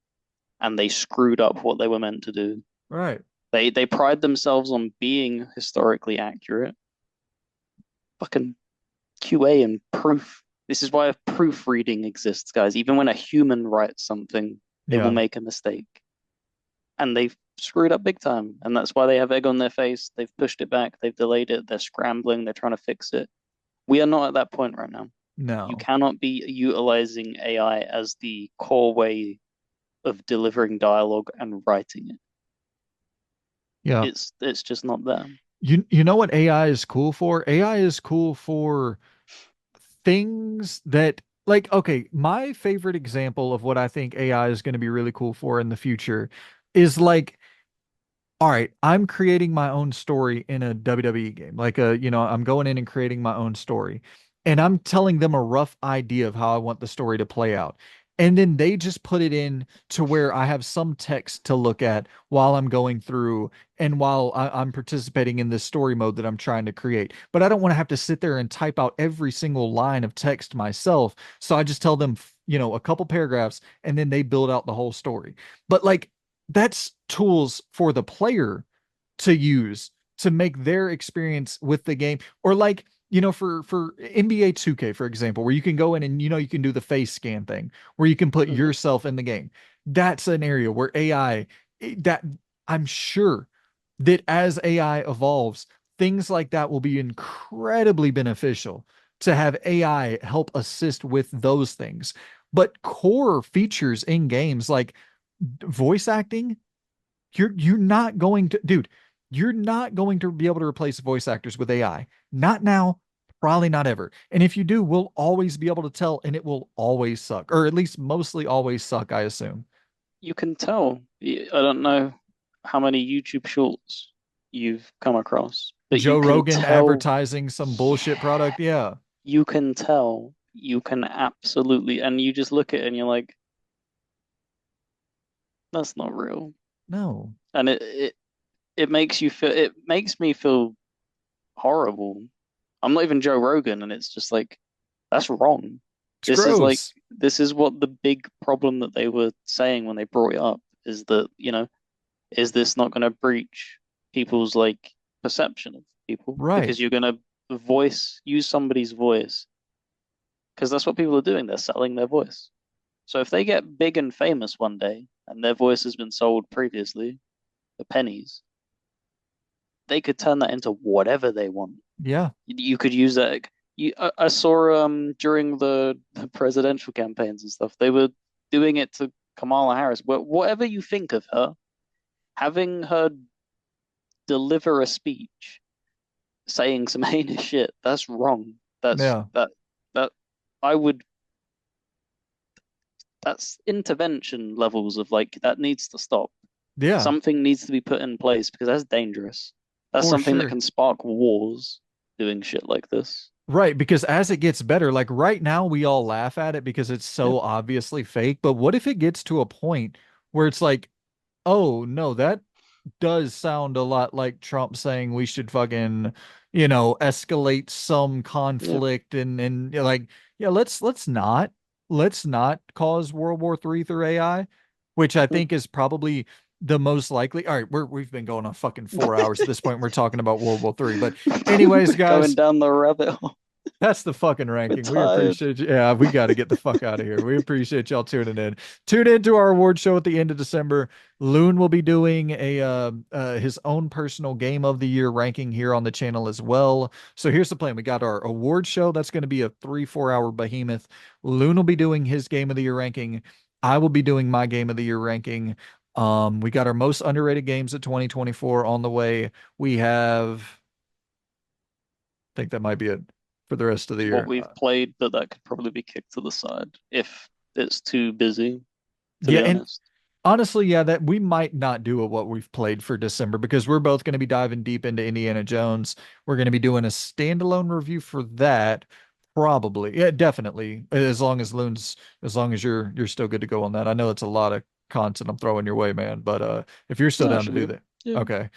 and they screwed up what they were meant to do. Right. They pride themselves on being historically accurate. Fucking QA and proof. This is why proofreading exists, guys. Even when a human writes something, they will Yeah. make a mistake. And they've screwed up big time. And that's why they have egg on their face. They've pushed it back. They've delayed it. They're scrambling. They're trying to fix it. We are not at that point right now. You No. cannot be utilizing AI as the core way of delivering dialogue and writing it. Yeah. It's just not there. You know what AI is cool for? AI is cool for things that like okay, my favorite example of what I think AI is going to be really cool for in the future is like all right, I'm creating my own story in a WWE game. Like I'm going in and creating my own story. And I'm telling them a rough idea of how I want the story to play out. And then they just put it in to where I have some text to look at while I'm going through and while I'm participating in this story mode that I'm trying to create. But I don't want to have to sit there and type out every single line of text myself. So I just tell them, a couple paragraphs and then they build out the whole story. But like that's tools for the player to use to make their experience with the game or like for NBA 2K for example where you can go in and you can do the face scan thing where you can put Mhm. yourself in the game. That's an area where AI that I'm sure that as AI evolves things like that will be incredibly beneficial to have AI help assist with those things. But core features in games like voice acting, you're not going to, dude, you're not going to be able to replace voice actors with AI. Not now, probably not ever. And if you do, we'll always be able to tell, and it will always suck, or at least mostly always suck, I assume. You can tell. I don't know how many YouTube shorts you've come across, but you Joe can Rogan tell. advertising some bullshit Yeah, product. Yeah. you can tell. You can absolutely, and you just look at it and you're like, that's not real. No. And it makes you feel. It makes me feel horrible. I'm not even Joe Rogan, and it's just like that's wrong. It's This is like gross. this is what the big problem that they were saying when they brought it up is that, is this not going to breach people's like perception of people Right. because you're going to use somebody's voice because that's what people are doing. They're selling their voice. So if they get big and famous one day and their voice has been sold previously for pennies, they could turn that into whatever they want. Yeah. You could use that. I saw during the presidential campaigns and stuff, they were doing it to Kamala Harris. Whatever you think of her, having her deliver a speech saying some heinous shit, that's wrong. That's Yeah. that I would that's intervention levels of like that needs to stop. Yeah. Something needs to be put in place because that's dangerous. That's For something that sure. can spark wars doing shit like this. Right, because as it gets better, like right now we all laugh at it because it's Yeah. so obviously fake. But what if it gets to a point where it's like, oh no, that does sound a lot like Trump saying we should fucking, escalate some Yeah. conflict and you're like, yeah, let's not cause World War III through AI, which I Mhm. think is probably the most likely. All right, we've been going on fucking 4 hours at this point. We're talking about World War III. But anyways, We're going guys, down the rabbit hole. that's the fucking We're ranking. We tired. appreciate you. Yeah, we got to get the fuck out of here. We appreciate y'all tuning in. Tune in to our award show at the end of December. Loon will be doing his own personal game of the year ranking here on the channel as well. So here's the plan. We got our award show. That's going to be a 3-4 hour behemoth. Loon will be doing his game of the year ranking. I will be doing my game of the year ranking. We got our most underrated games of 2024 on the way. We have, I think that might be it for the rest of the What year. we've played, but that could probably be kicked to the side if it's too busy, to Yeah, be and honest. Honestly, yeah, that we might not do what we've played for December because we're both going to be diving deep into Indiana Jones. We're going to be doing a standalone review for that, probably. Yeah, definitely. As long as you're still good to go on that. I know it's a lot of content I'm throwing your way, man, but if you're still No, it down to should be do good. that, Yeah. okay.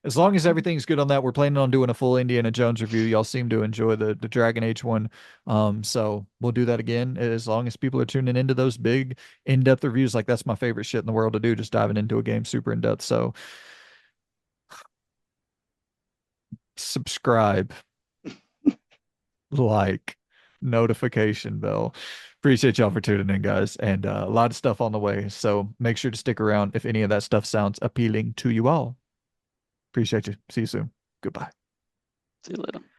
As long as everything's good on that, we're planning on doing a full Indiana Jones review. Y'all seem to enjoy the Dragon Age one. So we'll do that again as long as people are tuning into those big in-depth reviews. Like that's my favorite shit in the world to do, just diving into a game super in depth. So subscribe, like, notification bell. Appreciate y'all for tuning in, guys, and a lot of stuff on the way. So make sure to stick around if any of that stuff sounds appealing to you all. Appreciate you. See you soon. Goodbye. See you later.